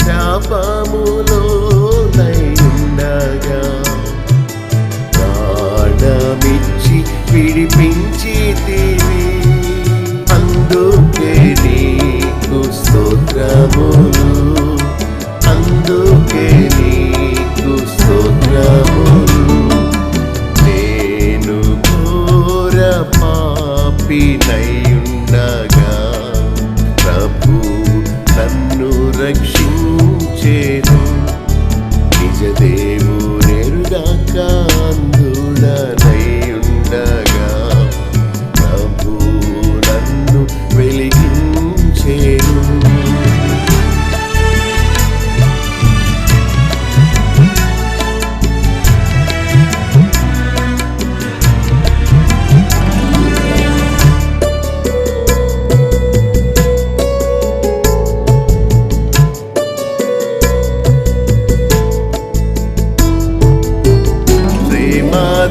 శాపములో నైండగా ప్రాణమిచ్చి విడిపించితివి. అందుకే నీకు స్తోత్రములు, అందుకే నీకు స్తోత్రములు. నేను ఘోర పాపినైయుండగా ప్రభు నన్ను రక్షించెను. నిజ దేవుడెరుగాక అంధుడనైయుండగా ప్రభు నన్ను వెలిగించెను.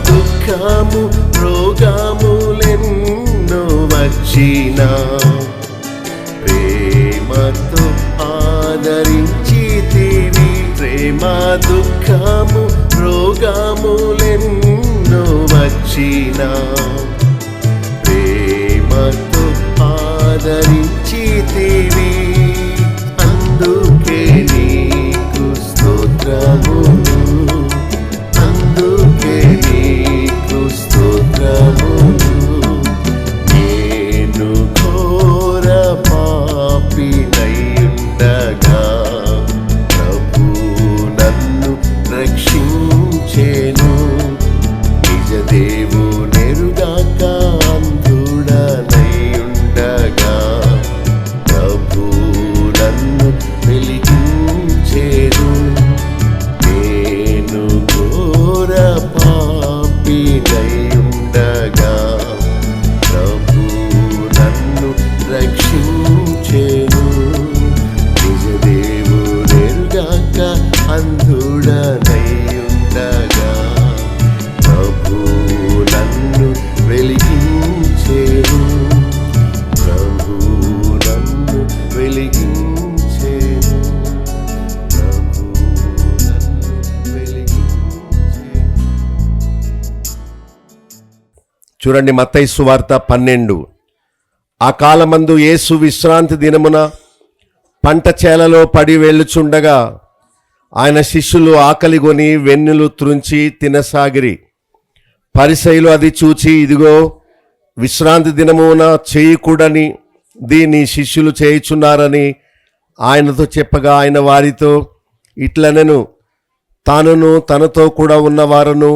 దుఃఖము రోగములెన్నో వచ్చినా ప్రేమతో ఆదరించితివి. ప్రేమ దుఃఖము రోగములెన్నో వచ్చినా ప్రేమతో ఆదరించితివి. అందుకే నీకు స్తోత్రములు, అందుకే నీకు స్తోత్రములు. నేను ఘోర పాపినైయుండగా ప్రభు నన్ను రక్షించెను. నిజ దేవుడెరుగాక అంధుడనైయుండగా ప్రభు నన్ను వెలిగించెను. నేను ఘోర పాపినైయుండగా ప్రభు నన్ను రక్షించెను. నిజ దేవుడెరుగాక అంధుడనైయుండగా ప్రభు నన్ను వెలిగించెను. ప్రభు నన్ను వెలిగించెను. ప్రభు నన్ను వెలిగించెను. చూడండి, మత్తయి సువార్త 12. ఆ కాలమందు యేసు విశ్రాంతి దినమున పంట చేలలో పడి వెళ్ళుచుండగా ఆయన శిష్యులు ఆకలిగొని వెన్నులు త్రుంచి తినసాగిరి. పరిసయ్యులు అది చూచి, ఇదిగో విశ్రాంతి దినమున చేయకూడని దీన్ని శిష్యులు చేయుచున్నారని ఆయనతో చెప్పగా ఆయన వారితో ఇట్లనెను, తానును తనతో కూడా ఉన్నవారును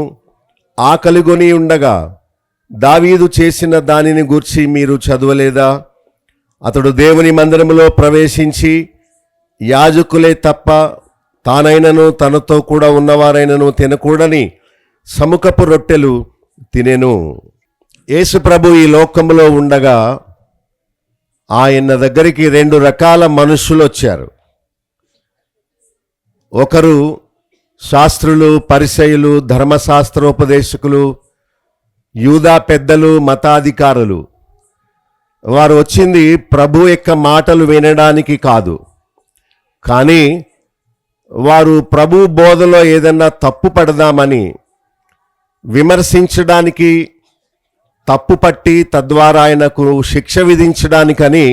ఆకలిగొని ఉండగా దావీదు చేసిన దానిని గూర్చి మీరు చదవలేదా? అతడు దేవుని మందిరములో ప్రవేశించి యాజకులే తప్ప తానైనను తనతో కూడా ఉన్నవారైనను తినకూడని సముఖపు రొట్టెలు తినెను. యేసు ప్రభు ఈ లోకములో ఉండగా ఆయన దగ్గరికి 2 రకాల మనుషులు వచ్చారు. ఒకరు శాస్త్రులు, పరిసయ్యులు, ధర్మశాస్త్రోపదేశకులు, యూదా పెద్దలు, మతాధికారులు. వారు వచ్చింది ప్రభు యొక్క మాటలు వినడానికి కాదు, కానీ వారు ప్రభు బోధలో ఏదన్నా తప్పు పడదామని విమర్శించడానికి, తప్పు పట్టి తద్వారా ఆయనకు శిక్ష విధించడానికని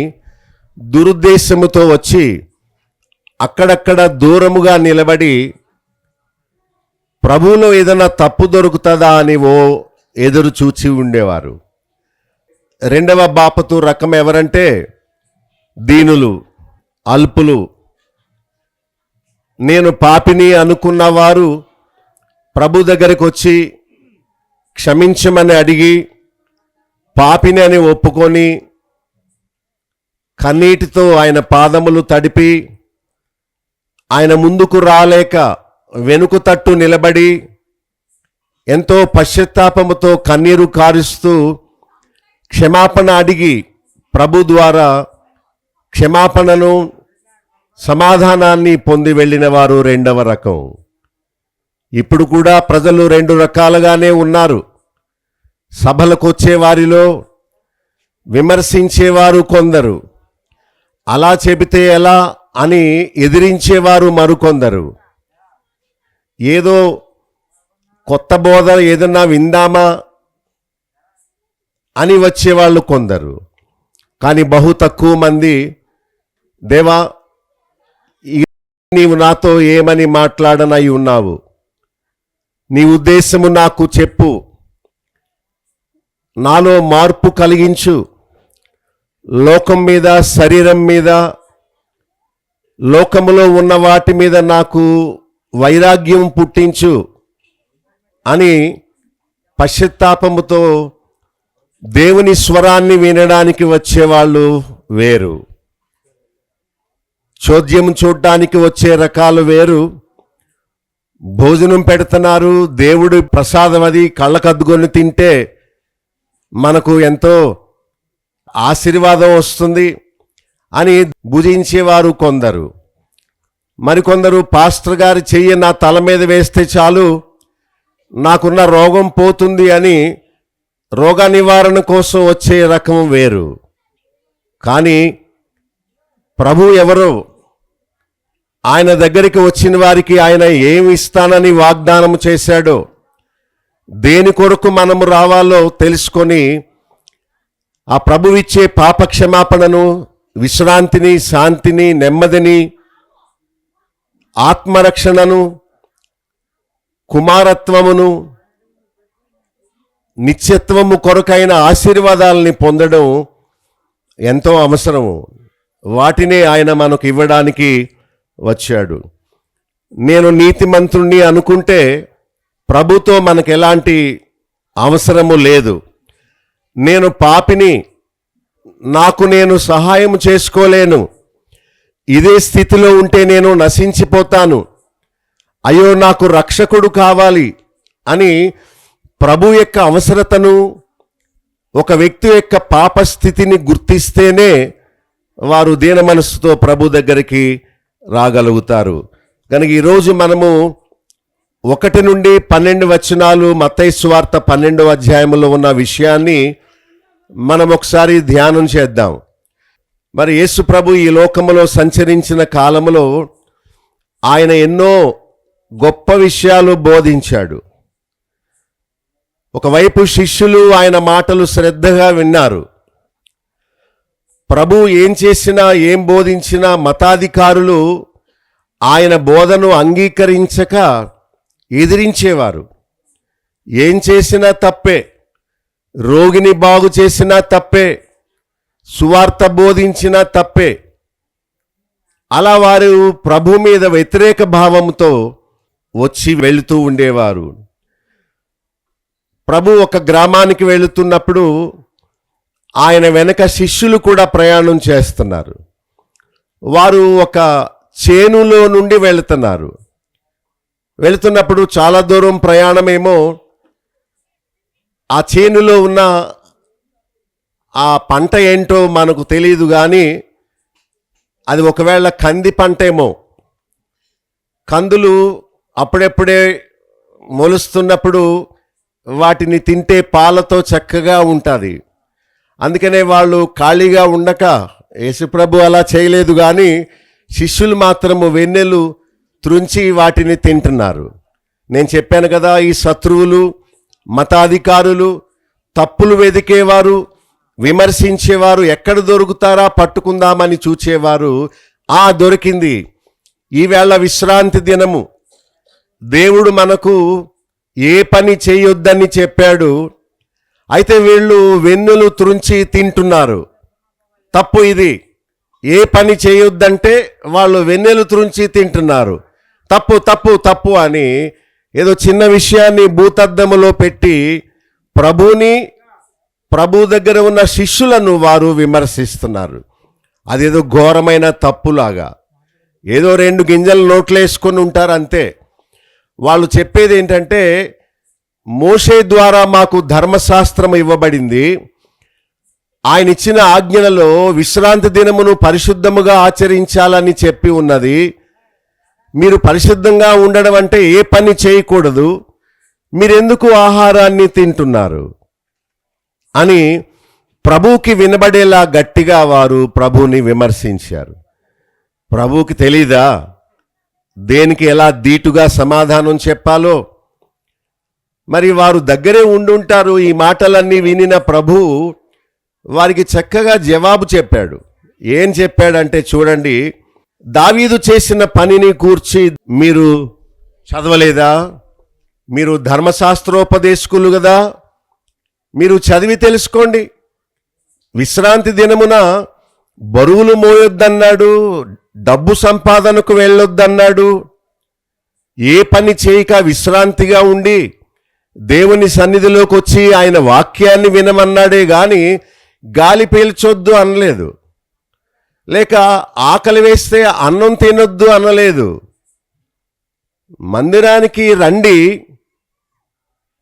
దురుద్దేశముతో వచ్చి అక్కడక్కడ దూరముగా నిలబడి ప్రభువులో ఏదైనా తప్పు దొరుకుతుందా అని ఎదురు చూచి ఉండేవారు. రెండవ బాపతు రకం ఎవరంటే దీనులు, అల్పులు. నేను పాపిని అనుకున్నవారు ప్రభు దగ్గరికి వచ్చి క్షమించమని అడిగి పాపిని అని ఒప్పుకొని కన్నీటితో ఆయన పాదములు తడిపి ఆయన ముందుకు రాలేక వెనుక తట్టు నిలబడి ఎంతో పశ్చాత్తాపముతో కన్నీరు కారుస్తూ క్షమాపణ అడిగి ప్రభు ద్వారా క్షమాపణను, సమాధానాన్ని పొంది వెళ్ళిన వారు రెండవ రకం. ఇప్పుడు కూడా ప్రజలు 2 రకాలుగానే ఉన్నారు. సభలకు వచ్చే వారిలో విమర్శించేవారు కొందరు. అలా చెబితే ఎలా అని ఎదిరించేవారు మరికొందరు. ఏదో కొత్త బోధ ఏదన్నా విందామా అని వచ్చేవాళ్ళు కొందరు. కానీ బహు తక్కువ మంది, దేవా నీవు నాతో ఏమని మాట్లాడనై ఉన్నావు, నీ ఉద్దేశము నాకు చెప్పు, నాలో మార్పు కలిగించు, లోకం మీద, శరీరం మీద, లోకములో ఉన్న వాటి మీద నాకు వైరాగ్యం పుట్టించు అని పశ్చాత్తాపముతో దేవుని స్వరాన్ని వినడానికి వచ్చేవాళ్ళు వేరు. చోద్యం చూడటానికి వచ్చే రకాలు వేరు. భోజనం పెడుతున్నారు, దేవుడి ప్రసాదం అది కళ్ళకద్దుకొని తింటే మనకు ఎంతో ఆశీర్వాదం వస్తుంది అని భుజించేవారు కొందరు. మరికొందరు పాస్టర్ గారి చెయ్యి నా తల మీద వేస్తే చాలు నాకున్న రోగం పోతుంది అని రోగ నివారణ కోసం వచ్చే రకం వేరు. కానీ ప్రభు ఎవరో, ఆయన దగ్గరికి వచ్చిన వారికి ఆయన ఏమి ఇస్తానని వాగ్దానం చేశాడో, దేని కొరకు మనము రావాలో తెలుసుకొని ఆ ప్రభువిచ్చే పాప క్షమాపణను, విశ్రాంతిని, శాంతిని, నెమ్మదిని, ఆత్మరక్షణను, కుమారత్వమును, నిత్యత్వము కొరకైన ఆశీర్వాదాలని పొందడం ఎంతో అవసరము. వాటినే ఆయన మనకు ఇవ్వడానికి వచ్చాడు. నేను నీతిమంతుణ్ణి అనుకుంటే ప్రభుతో మనకు ఎలాంటి అవసరము లేదు. నేను పాపిని, నాకు నేను సహాయం చేసుకోలేను, ఇదే స్థితిలో ఉంటే నేను నశించిపోతాను, అయ్యో నాకు రక్షకుడు కావాలి అని ప్రభు యొక్క అవసరతను, ఒక వ్యక్తి యొక్క పాప స్థితిని గుర్తిస్తేనే వారు దీన మనస్సుతో ప్రభు దగ్గరికి రాగలుగుతారు. కనుక ఈరోజు మనము 1 నుండి 12 వచనాలు మత్తయి సువార్త 12వ అధ్యాయంలో ఉన్న విషయాన్ని మనం ఒకసారి ధ్యానం చేద్దాం. మరి యేసు ప్రభు ఈ లోకములో సంచరించిన కాలములో ఆయన ఎన్నో గొప్ప విషయాలు బోధించాడు. ఒకవైపు శిష్యులు ఆయన మాటలు శ్రద్ధగా విన్నారు. ప్రభు ఏం చేసినా, ఏం బోధించినా మతాధికారులు ఆయన బోధను అంగీకరించక ఎదిరించేవారు. ఏం చేసినా తప్పే, రోగిని బాగు చేసినా తప్పే, సువార్త బోధించినా తప్పే. అలా వారు ప్రభు మీద వ్యతిరేక భావంతో వచ్చి వెళుతూ ఉండేవారు. ప్రభు ఒక గ్రామానికి వెళుతున్నప్పుడు ఆయన వెనక శిష్యులు కూడా ప్రయాణం చేస్తున్నారు. వారు ఒక చేనులో నుండి వెళుతున్నప్పుడు చాలా దూరం ప్రయాణమేమో. ఆ చేనులో ఉన్న ఆ పంట ఏంటో మనకు తెలియదు, కానీ అది ఒకవేళ కంది పంట ఏమో. కందులు అప్పుడెప్పుడే మొలుస్తున్నప్పుడు వాటిని తింటే పాలతో చక్కగా ఉంటుంది. అందుకనే వాళ్ళు ఖాళీగా ఉండక, యేసుప్రభు అలా చేయలేదు, కానీ శిష్యులు మాత్రము వెన్నెలు త్రుంచి వాటిని తింటున్నారు. నేను చెప్పాను కదా, ఈ శత్రువులు, మతాధికారులు, తప్పులు వెదికేవారు, విమర్శించేవారు ఎక్కడ దొరుకుతారా పట్టుకుందామని చూచేవారు. దొరికింది. ఈవేళ విశ్రాంతి దినము. దేవుడు మనకు ఏ పని చేయొద్దని చెప్పాడు, అయితే వీళ్ళు వెన్నులు త్రుంచి తింటున్నారు. తప్పు ఇది. ఏ పని చేయొద్దంటే వాళ్ళు వెన్నెలు త్రుంచి తింటున్నారు. తప్పు తప్పు తప్పు అని ఏదో చిన్న విషయాన్ని భూతద్దములో పెట్టి ప్రభుని, ప్రభు దగ్గర ఉన్న శిష్యులను వారు విమర్శిస్తున్నారు. అదేదో ఘోరమైన తప్పులాగా. ఏదో 2 గింజలు నోట్లేసుకొని ఉంటారు అంతే. వాళ్ళు చెప్పేది ఏంటంటే, మోషే ద్వారా మాకు ధర్మశాస్త్రం ఇవ్వబడింది, ఆయన ఇచ్చిన ఆజ్ఞలలో విశ్రాంతి దినమును పరిశుద్ధముగా ఆచరించాలని చెప్పి ఉన్నది. మీరు పరిశుద్ధంగా ఉండడం అంటే ఏ పని చేయకూడదు, మీరెందుకు ఆహారాన్ని తింటున్నారు అని ప్రభువుకి వినబడేలా గట్టిగా వారు ప్రభువుని విమర్శించారు. ప్రభువుకి తెలీదా దేనికి ఎలా దీటుగా సమాధానం చెప్పాలో? మరి వారు దగ్గరే ఉండుంటారు. ఈ మాటలన్నీ వినిన ప్రభువు వారికి చక్కగా జవాబు చెప్పాడు. ఏం చెప్పాడంటే చూడండి, దావీదు చేసిన పనిని కూర్చి మీరు చదవలేదా? మీరు ధర్మశాస్త్రోపదేశకులు కదా, మీరు చదివి తెలుసుకోండి. విశ్రాంతి దినమున బరువులు మోయొద్దన్నాడు, డబ్బు సంపాదనకు వెళ్ళొద్దన్నాడు. ఏ పని చేయక విశ్రాంతిగా ఉండి దేవుని సన్నిధిలోకి వచ్చి ఆయన వాక్యాన్ని వినమన్నాడే గాని గాలి పీల్చొద్దు అనలేదు, లేక ఆకలి వేస్తే అన్నం తినొద్దు అనలేదు. మందిరానికి రండి,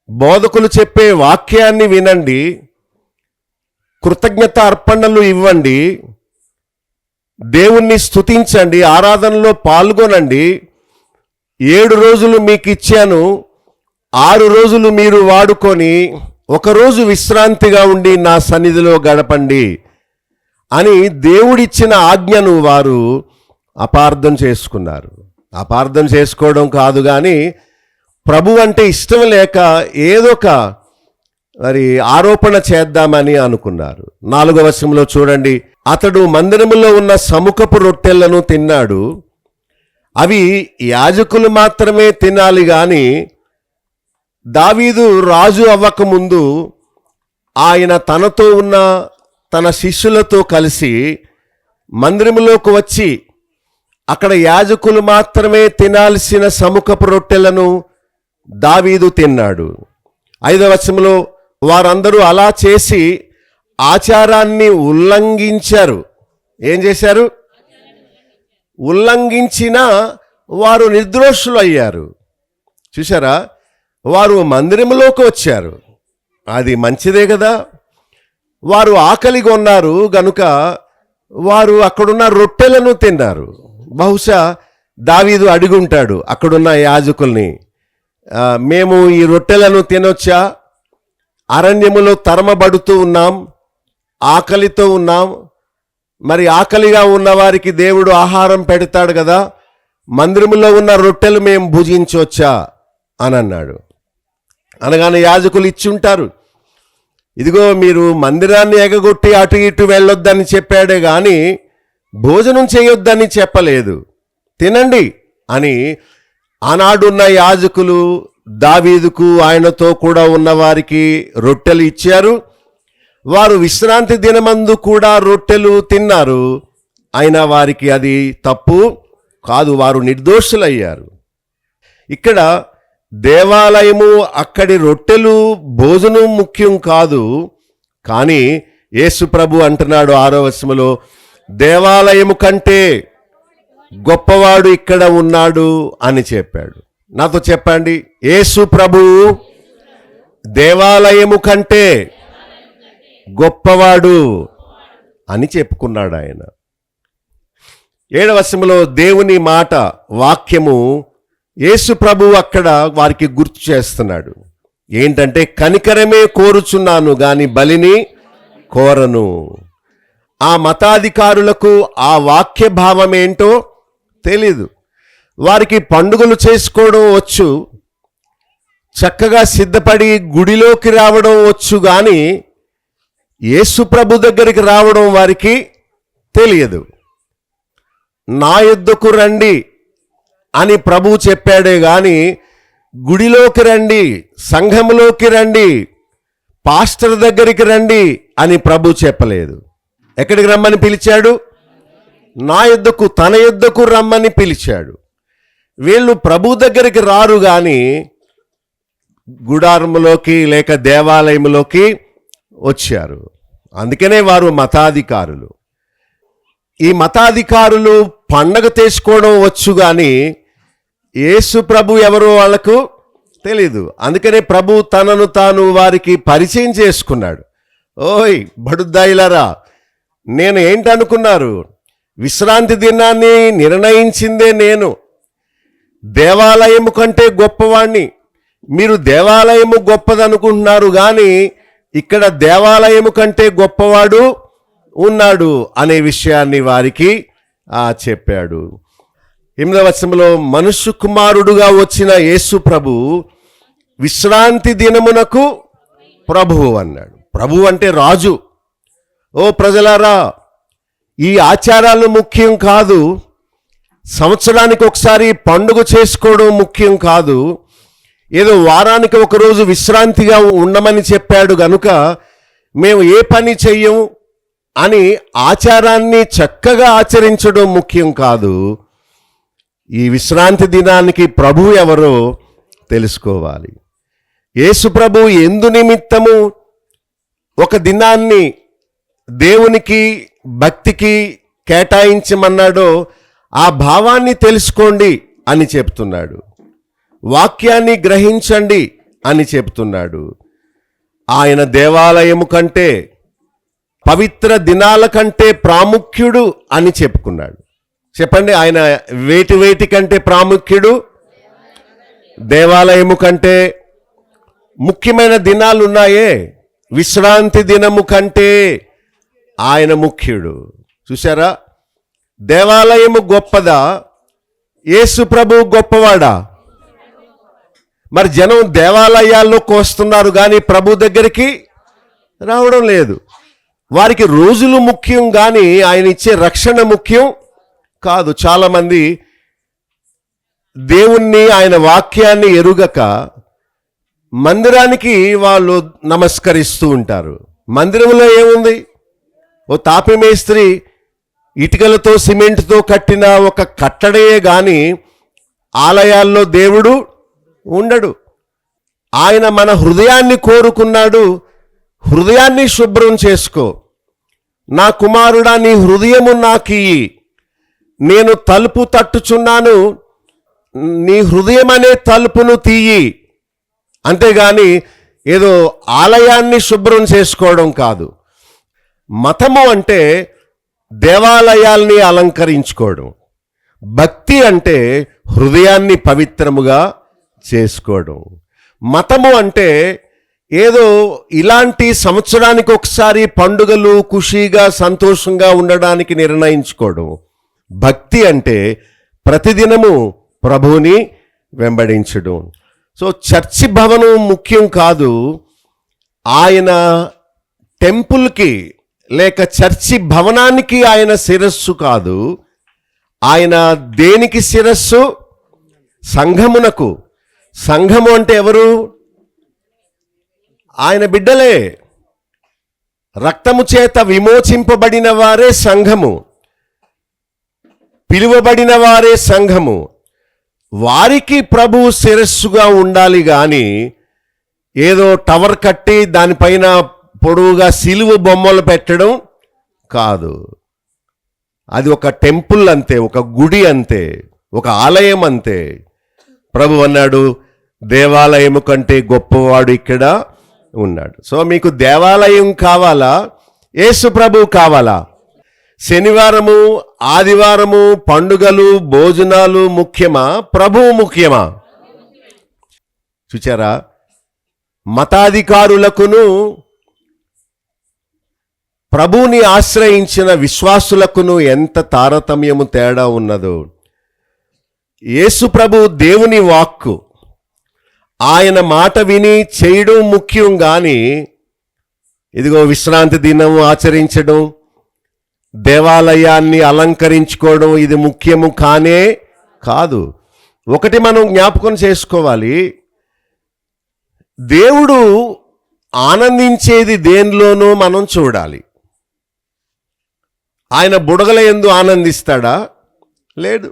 బోధకులు చెప్పే వాక్యాన్ని వినండి, కృతజ్ఞత అర్పణలు ఇవ్వండి, దేవుణ్ణి స్తుతించండి, ఆరాధనలో పాల్గొనండి. 7 రోజులు మీకు ఇచ్చాను, 6 రోజులు మీరు వాడుకొని 1 రోజు విశ్రాంతిగా ఉండి నా సన్నిధిలో గడపండి అని దేవుడిచ్చిన ఆజ్ఞను వారు అపార్థం చేసుకున్నారు. అపార్థం చేసుకోవడం కాదు కానీ ప్రభు అంటే ఇష్టం లేక ఏదొక మరి ఆరోపణ చేద్దామని అనుకున్నారు. 4వ వచనంలో చూడండి, అతడు మందిరములో ఉన్న సముఖపు రొట్టెలను తిన్నాడు. అవి యాజకులు మాత్రమే తినాలి గాని దావీదు రాజు అవ్వకముందు ఆయన తనతో ఉన్న తన శిష్యులతో కలిసి మందిరములోకి వచ్చి అక్కడ యాజకులు మాత్రమే తినాల్సిన సముఖపు రొట్టెలను దావీదు తిన్నాడు. 5వ వచనంలో వారందరూ అలా చేసి ఆచారాన్ని ఉల్లంఘించారు. ఏం చేశారు? ఉల్లంఘించిన వారు నిర్దోషులు అయ్యారు. చూసారా, వారు మందిరంలోకి వచ్చారు, అది మంచిదే కదా. వారు ఆకలిగా ఉన్నారు గనుక వారు అక్కడున్న రొట్టెలను తిన్నారు. బహుశా దావీదు అడుగుంటాడు అక్కడున్న యాజకుల్ని, మేము ఈ రొట్టెలను తినొచ్చా? అరణ్యములో తరమబడుతూ ఉన్నాం, ఆకలితో ఉన్నాం, మరి ఆకలిగా ఉన్న వారికి దేవుడు ఆహారం పెడతాడు కదా, మందిరములో ఉన్న రొట్టెలు మేము భుజించవచ్చా అని అన్నాడు. అనగానే యాజకులు ఇచ్చి ఉంటారు, ఇదిగో మీరు మందిరాన్ని ఎగగొట్టి అటు ఇటు వెళ్ళొద్దని చెప్పాడే కానీ భోజనం చేయొద్దని చెప్పలేదు, తినండి అని ఆనాడున్న యాజకులు దావీదుకు ఆయనతో కూడా ఉన్న వారికి రొట్టెలు ఇచ్చారు. వారు విశ్రాంతి దినమందు కూడా రొట్టెలు తిన్నారు. అయినా వారికి అది తప్పు కాదు, వారు నిర్దోషులయ్యారు. ఇక్కడ దేవాలయము, అక్కడి రొట్టెలు, భోజనం ముఖ్యం కాదు. కానీ యేసు ప్రభు అంటున్నాడు 6వ వచనంలో, దేవాలయము కంటే గొప్పవాడు ఇక్కడ ఉన్నాడు అని చెప్పాడు. నాతో చెప్పండి, యేసు ప్రభు దేవాలయము కంటే గొప్పవాడు అని చెప్పుకున్నాడు ఆయన. 7వ వచనంలో దేవుని మాట, వాక్యము యేసు ప్రభు అక్కడ వారికి గుర్తు చేస్తున్నాడు. ఏంటంటే, కనికరమే కోరుచున్నాను గాని బలిని కోరను. ఆ మతాధికారులకు ఆ వాక్య భావం ఏంటో తెలీదు. వారికి పండుగలు చేసుకోవడం వచ్చు, చక్కగా సిద్ధపడి గుడిలోకి రావడం వచ్చు, కానీ యేసు ప్రభు దగ్గరికి రావడం వారికి తెలియదు. నా యొద్దకు రండి అని ప్రభువు చెప్పాడే గాని గుడిలోకి రండి, సంఘంలోకి రండి, పాస్టర్ దగ్గరికి రండి అని ప్రభు చెప్పలేదు. ఎక్కడికి రమ్మని పిలిచాడు? నా యొద్దకు, తన యొద్దకు రమ్మని పిలిచాడు. వీళ్ళు ప్రభు దగ్గరికి రారు గాని గుడారములోకి లేక దేవాలయంలోకి వచ్చారు. అందుకనే వారు మతాధికారులు. ఈ మతాధికారులు పండగ చేసుకోవడం వచ్చు కానీ యేసు ప్రభు ఎవరో వాళ్ళకు తెలీదు. అందుకనే ప్రభు తనను తాను వారికి పరిచయం చేసుకున్నాడు. ఓయ్ బడుద్దాయిలారా, నేను ఏంటనుకున్నారు? విశ్రాంతి దినాన్ని నిర్ణయించిందే నేను, దేవాలయము కంటే గొప్పవాణ్ణి. మీరు దేవాలయము గొప్పదనుకుంటున్నారు కానీ ఇక్కడ దేవాలయము కంటే గొప్పవాడు ఉన్నాడు అనే విషయాన్ని వారికి చెప్పాడు. 8వ వచనంలో మనుష్య కుమారుడుగా వచ్చిన యేసు ప్రభు విశ్రాంతి దినమునకు ప్రభువు అన్నాడు. ప్రభు అంటే రాజు. ఓ ప్రజలారా, ఈ ఆచారాలు ముఖ్యం కాదు, సంవత్సరానికి ఒకసారి పండుగ చేసుకోవడం ముఖ్యం కాదు, ఏదో వారానికి ఒకరోజు విశ్రాంతిగా ఉండమని చెప్పాడు గనుక మేము ఏ పని చెయ్యం అని ఆచారాన్ని చక్కగా ఆచరించడం ముఖ్యం కాదు. ఈ విశ్రాంతి దినానికి ప్రభువు ఎవరో తెలుసుకోవాలి. యేసు ప్రభు ఎందు నిమిత్తము ఒక దినాన్ని దేవునికి భక్తికి కేటాయించమన్నాడో ఆ భావాన్ని తెలుసుకోండి అని చెప్తున్నాడు. వాక్యాన్ని గ్రహించండి అని చెప్తున్నాడు. ఆయన దేవాలయము కంటే పవిత్ర దినాల కంటే ప్రాముఖ్యుడు అని చెప్పుకున్నాడు. చెప్పండి, ఆయన వేటి కంటే ప్రాముఖ్యుడు? దేవాలయము కంటే. ముఖ్యమైన దినాలు ఉన్నాయే, విశ్రాంతి దినము కంటే ఆయన ముఖ్యుడు. చూసారా, దేవాలయము గొప్పదా, యేసు ప్రభు గొప్పవాడా? మరి జనం దేవాలయాల్లోకి వస్తున్నారు కానీ ప్రభు దగ్గరికి రావడం లేదు. వారికి రోజులు ముఖ్యం కానీ ఆయన ఇచ్చే రక్షణ ముఖ్యం కాదు. చాలామంది దేవుణ్ణి, ఆయన వాక్యాన్ని ఎరుగక మందిరానికి వాళ్ళు నమస్కరిస్తూ ఉంటారు. మందిరంలో ఏముంది? ఓ తాపి మేస్త్రి ఇటుకలతో సిమెంట్తో కట్టిన ఒక కట్టడయే కానీ ఆలయాల్లో దేవుడు ఉండడు. ఆయన మన హృదయాన్ని కోరుకున్నాడు. హృదయాన్ని శుభ్రం చేసుకో, నా కుమారుడా నీ హృదయము నాకియ్యి, నేను తలుపు తట్టుచున్నాను, నీ హృదయం అనే తలుపును తీయి. అంతేగాని ఏదో ఆలయాన్ని శుభ్రం చేసుకోవడం కాదు. మతము అంటే దేవాలయాల్ని అలంకరించుకోవడం, భక్తి అంటే హృదయాన్ని పవిత్రముగా చేసుకోవడం. మతము అంటే ఏదో ఇలాంటి సంవత్సరానికి ఒకసారి పండుగలు ఖుషీగా సంతోషంగా ఉండడానికి నిర్ణయించుకోవడం. భక్తి అంటే ప్రతిదినము ప్రభువుని వెంబడించడం. సో చర్చి భవనం ముఖ్యం కాదు, ఆయన టెంపుల్కి లేక చర్చి భవనానికి ఆయన శిరస్సు కాదు. ఆయన దేనికి శిరస్సు? సంఘమునకు. సంఘము అంటే ఎవరు? ఆయన బిడ్డలే. రక్తము చేత విమోచింపబడిన వారే సంఘము, పిలువబడిన వారే సంఘము. వారికి ప్రభు శిరస్సుగా ఉండాలి కానీ ఏదో టవర్ కట్టి దానిపైన పొడవుగా సిలువ బొమ్మలు పెట్టడం కాదు. అది ఒక టెంపుల్ అంతే, ఒక గుడి అంతే, ఒక ఆలయం అంతే. ప్రభు అన్నాడు, దేవాలయము కంటే గొప్పవాడు ఇక్కడ ఉన్నాడు. సో మీకు దేవాలయం కావాలా, యేసు ప్రభు కావాలా? శనివారము ఆదివారము పండుగలు భోజనాలు ముఖ్యమా, ప్రభువు ముఖ్యమా? చూచారా, మతాధికారులకును ప్రభువుని ఆశ్రయించిన విశ్వాసులకును ఎంత తారతమ్యము తేడా ఉన్నదో. యేసు ప్రభు దేవుని వాక్కు, ఆయన మాట విని చేయడం ముఖ్యం కానీ ఇదిగో విశ్రాంతి దినం ఆచరించడం, దేవాలయాన్ని అలంకరించుకోవడం ఇది ముఖ్యము కానే కాదు. ఒకటి మనం జ్ఞాపకం చేసుకోవాలి, దేవుడు ఆనందించేది దేనిలోనూ మనం చూడాలి. ఆయన బుడగల యందు ఆనందిస్తాడా? లేదు.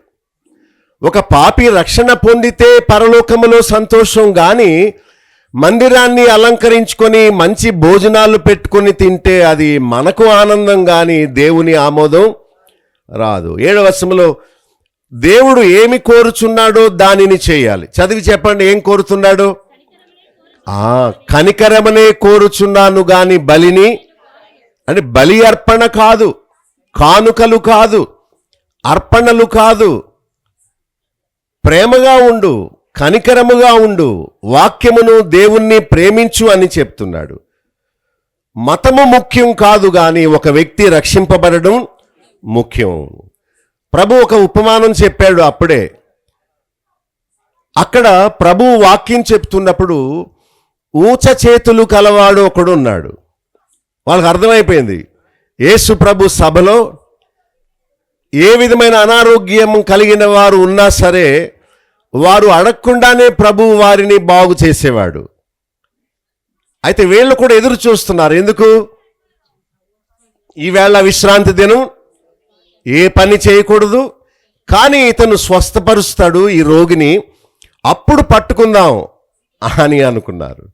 ఒక పాపి రక్షణ పొందితే పరలోకములో సంతోషం కానీ మందిరాన్ని అలంకరించుకొని మంచి భోజనాలు పెట్టుకొని తింటే అది మనకు ఆనందం కానీ దేవుని ఆమోదం రాదు. 7వ వచనంలో దేవుడు ఏమి కోరుచున్నాడో దానిని చేయాలి. చదివి చెప్పండి, ఏం కోరుతున్నాడో? కనికరమనే కోరుచున్నాను గాని బలిని, అంటే బలి అర్పణ కాదు, కానుకలు కాదు, అర్పణలు కాదు. ప్రేమగా ఉండు, కనికరముగా ఉండు, వాక్యమును దేవుణ్ణి ప్రేమించు అని చెప్తున్నాడు. మతము ముఖ్యం కాదు కానీ ఒక వ్యక్తి రక్షింపబడడం ముఖ్యం. ప్రభు ఒక ఉపమానం చెప్పాడు అప్పుడే. అక్కడ ప్రభు వాక్యం చెప్తున్నప్పుడు ఊచ చేతులు కలవాడు ఒకడు ఉన్నాడు. వాళ్ళకి అర్థమైపోయింది యేసు ప్రభు సభలో ఏ విధమైన అనారోగ్యం కలిగిన వారు ఉన్నా సరే వారు అడగకుండానే ప్రభు వారిని బాగు చేసేవాడు. అయితే వీళ్ళు కూడా ఎదురు చూస్తున్నారు. ఎందుకు? ఈవేళ విశ్రాంతి దినం, ఏ పని చేయకూడదు, కానీ ఇతను స్వస్థపరుస్తాడు ఈ రోగిని, అప్పుడు పట్టుకుందాం అని అనుకున్నారు.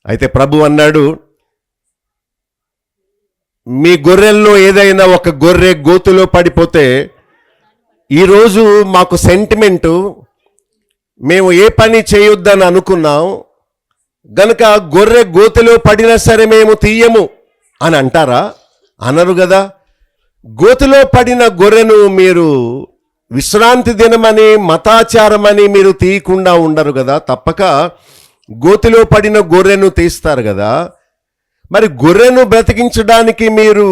అయితే ప్రభు అన్నాడు, మీ గొర్రెల్లో ఏదైనా ఒక గొర్రె గోతులో పడిపోతే ఈరోజు మాకు సెంటిమెంటు, మేము ఏ పని చేయొద్దని అనుకున్నాం గనుక గొర్రె గోతులో పడినా సరే మేము తీయము అని అంటారా? అనరు కదా. గోతులో పడిన గొర్రెను మీరు విశ్రాంతి దినమని మతాచారమని మీరు తీయకుండా ఉండరు కదా, తప్పక గోతిలో పడిన గొర్రెను తీస్తారు కదా. మరి గొర్రెను బ్రతికించడానికి మీరు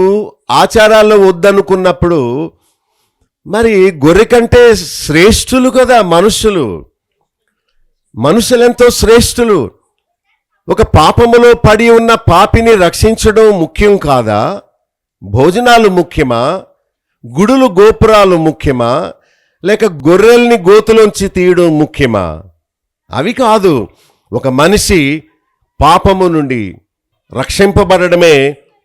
ఆచారాల్లో వద్దనుకున్నప్పుడు మరి గొర్రె కంటే శ్రేష్ఠులు కదా మనుషులెంతో శ్రేష్ఠులు. ఒక పాపములో పడి ఉన్న పాపిని రక్షించడం ముఖ్యం కాదా? భోజనాలు ముఖ్యమా? గుడులు గోపురాలు ముఖ్యమా? లేక గొర్రెల్ని గోతులోంచి తీయడం ముఖ్యమా? అవి కాదు. ఒక మనిషి పాపము నుండి రక్షింపబడమే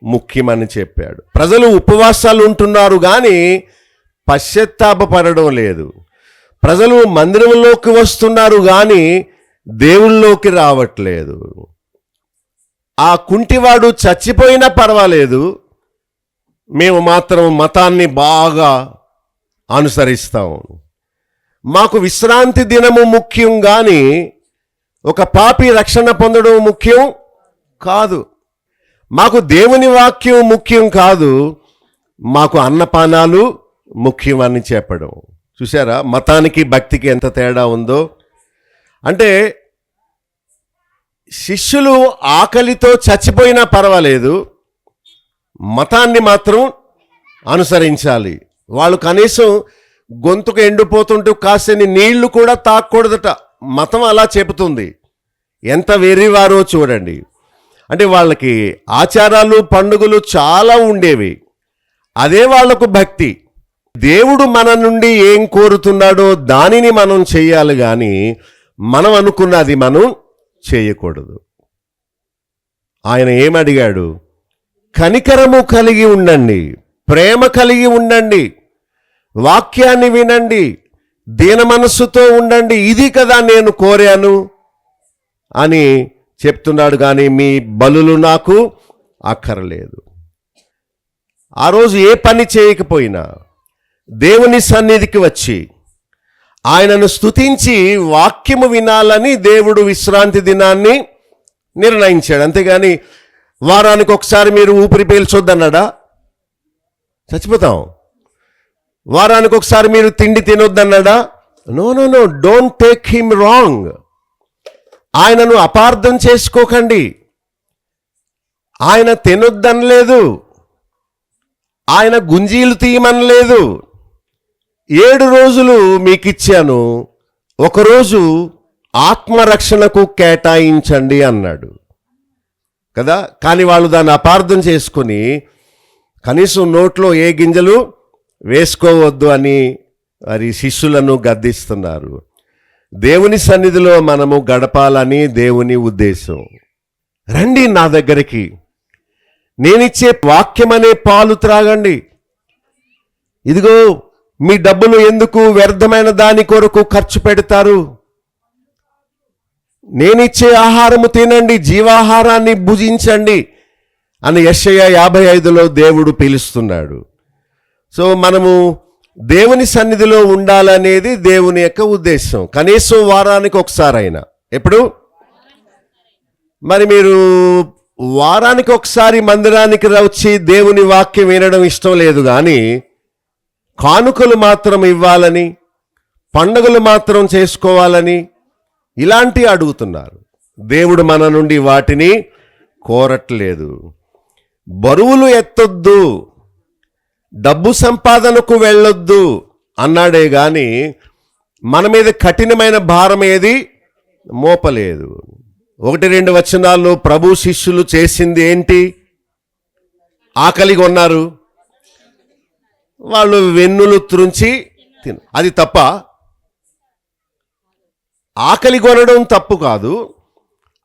ముఖ్యమని చెప్పాడు. ప్రజలు ఉపవాసాలు ఉంటున్నారు కానీ పశ్చాత్తాపపడడం లేదు. ప్రజలు మందిరంలోకి వస్తున్నారు కానీ దేవుళ్ళలోకి రావట్లేదు. ఆ కుంటివాడు చచ్చిపోయినా పర్వాలేదు, మేము మాత్రం మతాన్ని బాగా అనుసరిస్తాం. మాకు విశ్రాంతి దినము ముఖ్యం కానీ ఒక పాపి రక్షణ పొందడం ముఖ్యం కాదు. మాకు దేవుని వాక్యం ముఖ్యం కాదు, మాకు అన్నపానాలు ముఖ్యం అని చెప్పడం. చూసారా మతానికి భక్తికి ఎంత తేడా ఉందో? అంటే శిష్యులు ఆకలితో చచ్చిపోయినా పర్వాలేదు, మతాన్ని మాత్రం అనుసరించాలి. వాళ్ళు కనీసం గొంతుకు ఎండిపోతుంటూ కాసేని నీళ్లు కూడా తాగకూడదట. మతం అలా చెబుతుంది. ఎంత వెర్రివారో చూడండి. అంటే వాళ్ళకి ఆచారాలు పండుగలు చాలా ఉండేవి, అదే వాళ్లకు భక్తి. దేవుడు మన నుండి ఏం కోరుతున్నాడో దానిని మనం చేయాలి కానీ మనం అనుకున్నది మనం చేయకూడదు. ఆయన ఏమడిగాడు? కనికరము కలిగి ఉండండి, ప్రేమ కలిగి ఉండండి, వాక్యాన్ని వినండి, దీన మనస్సుతో ఉండండి, ఇది కదా నేను కోరాను అని చెప్తున్నాడు. కానీ మీ బలులు నాకు అక్కర్లేదు. ఆ రోజు ఏ పని చేయకపోయినా దేవుని సన్నిధికి వచ్చి ఆయనను స్తుతించి వాక్యము వినాలని దేవుడు విశ్రాంతి దినాన్ని నిర్ణయించాడు. అంతేగాని వారానికి ఒకసారి మీరు ఊపిరి పీల్చొద్దన్నాడా? చచ్చిపోతాం. వారానికి ఒకసారి మీరు తిండి తినొద్దన్నాడా? No no no, don't take him wrong. ఆయనను అపార్థం చేసుకోకండి. ఆయన తినొద్దనలేదు, ఆయన గుంజీలు తీయమనలేదు. 7 రోజులు మీకు ఇచ్చాను, ఒకరోజు ఆత్మరక్షణకు కేటాయించండి అన్నాడు కదా. కానీ వాళ్ళు దాన్ని అపార్థం చేసుకొని కనీసం నోట్లో ఏ గింజలు వేసుకోవద్దు అని మరి శిష్యులను గద్దిస్తున్నారు. దేవుని సన్నిధిలో మనము గడపాలని దేవుని ఉద్దేశం. రండి నా దగ్గరికి, నేనిచ్చే వాక్యం అనే పాలు త్రాగండి. ఇదిగో మీ డబ్బులు ఎందుకు వ్యర్థమైన దాని కొరకు ఖర్చు పెడతారు? నేనిచ్చే ఆహారము తినండి, జీవాహారాన్ని భుజించండి అని యెషయా 55లో దేవుడు పిలుస్తున్నాడు. సో మనము దేవుని సన్నిధిలో ఉండాలనేది దేవుని యొక్క ఉద్దేశం. కనీసం వారానికి ఒకసారైనా. ఎప్పుడు? మరి మీరు వారానికి ఒకసారి మందిరానికి వచ్చి దేవుని వాక్యం వినడం ఇష్టం లేదు కానీ కానుకలు మాత్రం ఇవ్వాలని, పండుగలు మాత్రం చేసుకోవాలని ఇలాంటివి అడుగుతున్నారు. దేవుడు మన నుండి వాటిని కోరట్లేదు. బరువులు ఎత్తొద్దు, డబ్బు సంపాదనకు వెళ్ళొద్దు అన్నాడే గాని మన మీద కఠినమైన భారం ఏది మోపలేదు. 1-2 వచనాల్లో ప్రభు శిష్యులు చేసింది ఏంటి? ఆకలిగా ఉన్నారు, వాళ్ళు వెన్నులు త్రుంచి అది తప్ప? ఆకలి కొనడం తప్పు కాదు,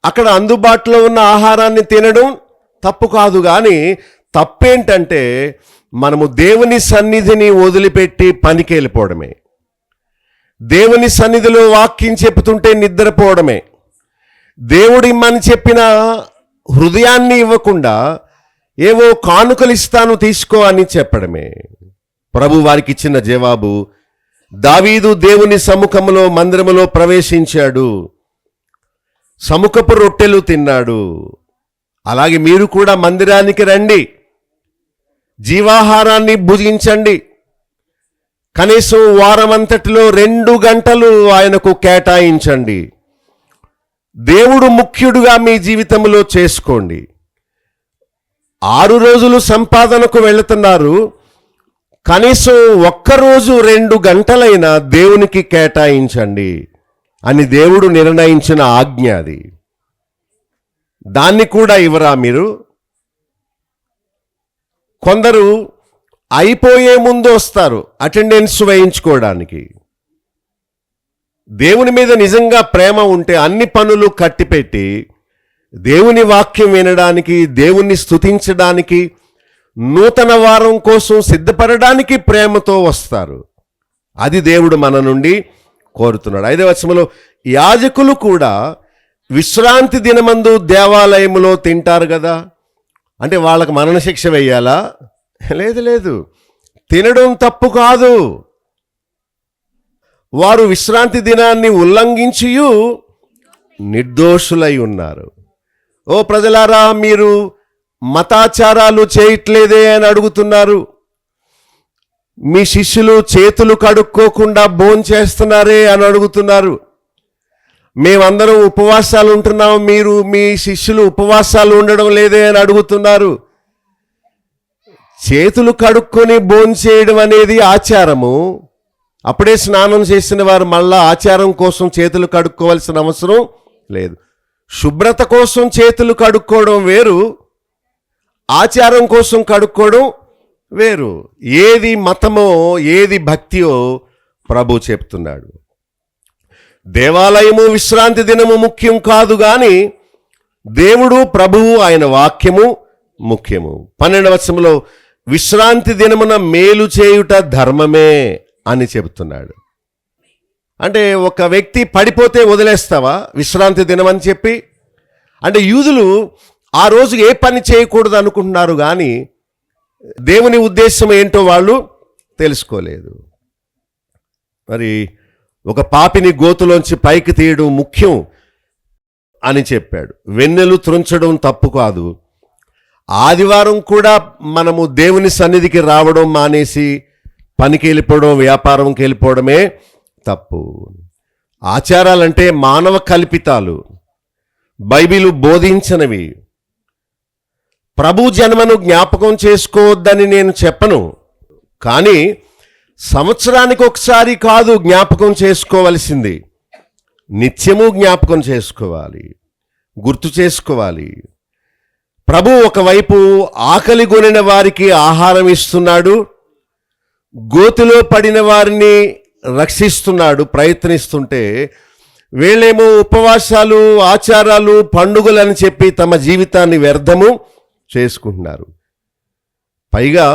అక్కడ అందుబాటులో ఉన్న ఆహారాన్ని తినడం తప్పు కాదు. కానీ తప్పేంటంటే మనము దేవుని సన్నిధిని వదిలిపెట్టి పనికి వెళ్ళిపోవడమే, దేవుని సన్నిధిలో వాక్యం చెప్తుంటే నిద్రపోవడమే, దేవుడు ఇమ్మని చెప్పిన హృదయాన్ని ఇవ్వకుండా ఏవో కానుకలు ఇస్తాను తీసుకో అని చెప్పడమే. ప్రభు వారికి ఇచ్చిన జవాబు, దావీదు దేవుని సముఖములో మందిరములో ప్రవేశించాడు, సముఖపు రొట్టెలు తిన్నాడు. అలాగే మీరు కూడా మందిరానికి రండి, జీవాహారాన్ని భుజించండి. కనీసం వారమంతటిలో 2 గంటలు ఆయనకు కేటాయించండి. దేవుడు ముఖ్యుడుగా మీ జీవితంలో చేసుకోండి. 6 రోజులు సంపాదనకు వెళుతున్నారు, కనీసం ఒక్కరోజు 2 గంటలైనా దేవునికి కేటాయించండి అని దేవుడు నిర్ణయించిన ఆజ్ఞ అది. దాన్ని కూడా ఇవ్వరా మీరు? కొందరు అయిపోయే ముందు వస్తారు అటెండెన్స్ వేయించుకోవడానికి. దేవుని మీద నిజంగా ప్రేమ ఉంటే అన్ని పనులు కట్టిపెట్టి దేవుని వాక్యం వినడానికి, దేవుణ్ణి స్తుతించడానికి, నూతన వారం కోసం సిద్ధపడడానికి ప్రేమతో వస్తారు. అది దేవుడు మన నుండి కోరుతున్నాడు. 5వ వచనంలో యాజకులు కూడా విశ్రాంతి దినమందు దేవాలయంలో తింటారు కదా, అంటే వాళ్ళకి మరణశిక్ష వేయాలా? లేదు, తినడం తప్పు కాదు. వారు విశ్రాంతి దినాన్ని ఉల్లంఘించియు నిర్దోషులై ఉన్నారు. ఓ ప్రజలారా, మీరు మతాచారాలు చేయట్లేదే అని అడుగుతున్నారు. మీ శిష్యులు చేతులు కడుక్కోకుండా భోంచేస్తున్నారే అని అడుగుతున్నారు. మేమందరం ఉపవాసాలు ఉంటున్నాం, మీరు మీ శిష్యులు ఉపవాసాలు ఉండడం లేదే అని అడుగుతున్నారు. చేతులు కడుక్కొని భోంచేయడం అనేది ఆచారము. అప్పుడే స్నానం చేసిన వారు మళ్ళా ఆచారం కోసం చేతులు కడుక్కోవాల్సిన అవసరం లేదు. శుభ్రత కోసం చేతులు కడుక్కోవడం వేరు, ఆచారం కోసం కడుక్కోవడం వేరు. ఏది మతమో ఏది భక్తియో ప్రభు చెప్తున్నాడు. దేవాలయము విశ్రాంతి దినము ముఖ్యం కాదు, కానీ దేవుడు, ప్రభువు, ఆయన వాక్యము ముఖ్యము. 12వ వచనంలో విశ్రాంతి దినమున మేలు చేయుట ధర్మమే అని చెబుతున్నాడు. అంటే ఒక వ్యక్తి పడిపోతే వదిలేస్తావా విశ్రాంతి దినం అని చెప్పి? అంటే యూదులు ఆ రోజు ఏ పని చేయకూడదు అనుకుంటున్నారు, కానీ దేవుని ఉద్దేశం ఏంటో వాళ్ళు తెలుసుకోలేదు. మరి ఒక పాపిని గోతులోంచి పైకి తీయడం ముఖ్యం అని చెప్పాడు. వెన్నెలు త్రుంచడం తప్పు కాదు. ఆదివారం కూడా మనము దేవుని సన్నిధికి రావడం మానేసి పనికి వెళ్ళిపోవడం, వ్యాపారంకి వెళ్ళిపోవడమే తప్పు. ఆచారాలంటే మానవ కల్పితాలు, బైబిలు బోధించనివి. ప్రభు జన్మను జ్ఞాపకం చేసుకోవద్దని నేను చెప్పను, కానీ సంవత్సరానికి ఒకసారి కాదు జ్ఞాపకం చేసుకోవలసింది, నిత్యము జ్ఞాపకం చేసుకోవాలి, గుర్తు చేసుకోవాలి. ప్రభు ఒకవైపు ఆకలి కొనిన వారికి ఆహారం ఇస్తున్నాడు, గోతిలో పడిన వారిని రక్షిస్తున్నాడు, ప్రయత్నిస్తుంటే వీళ్ళేమో ఉపవాసాలు, ఆచారాలు, పండుగలని చెప్పి తమ జీవితాన్ని వ్యర్థము చేసుకుంటున్నారు. పైగా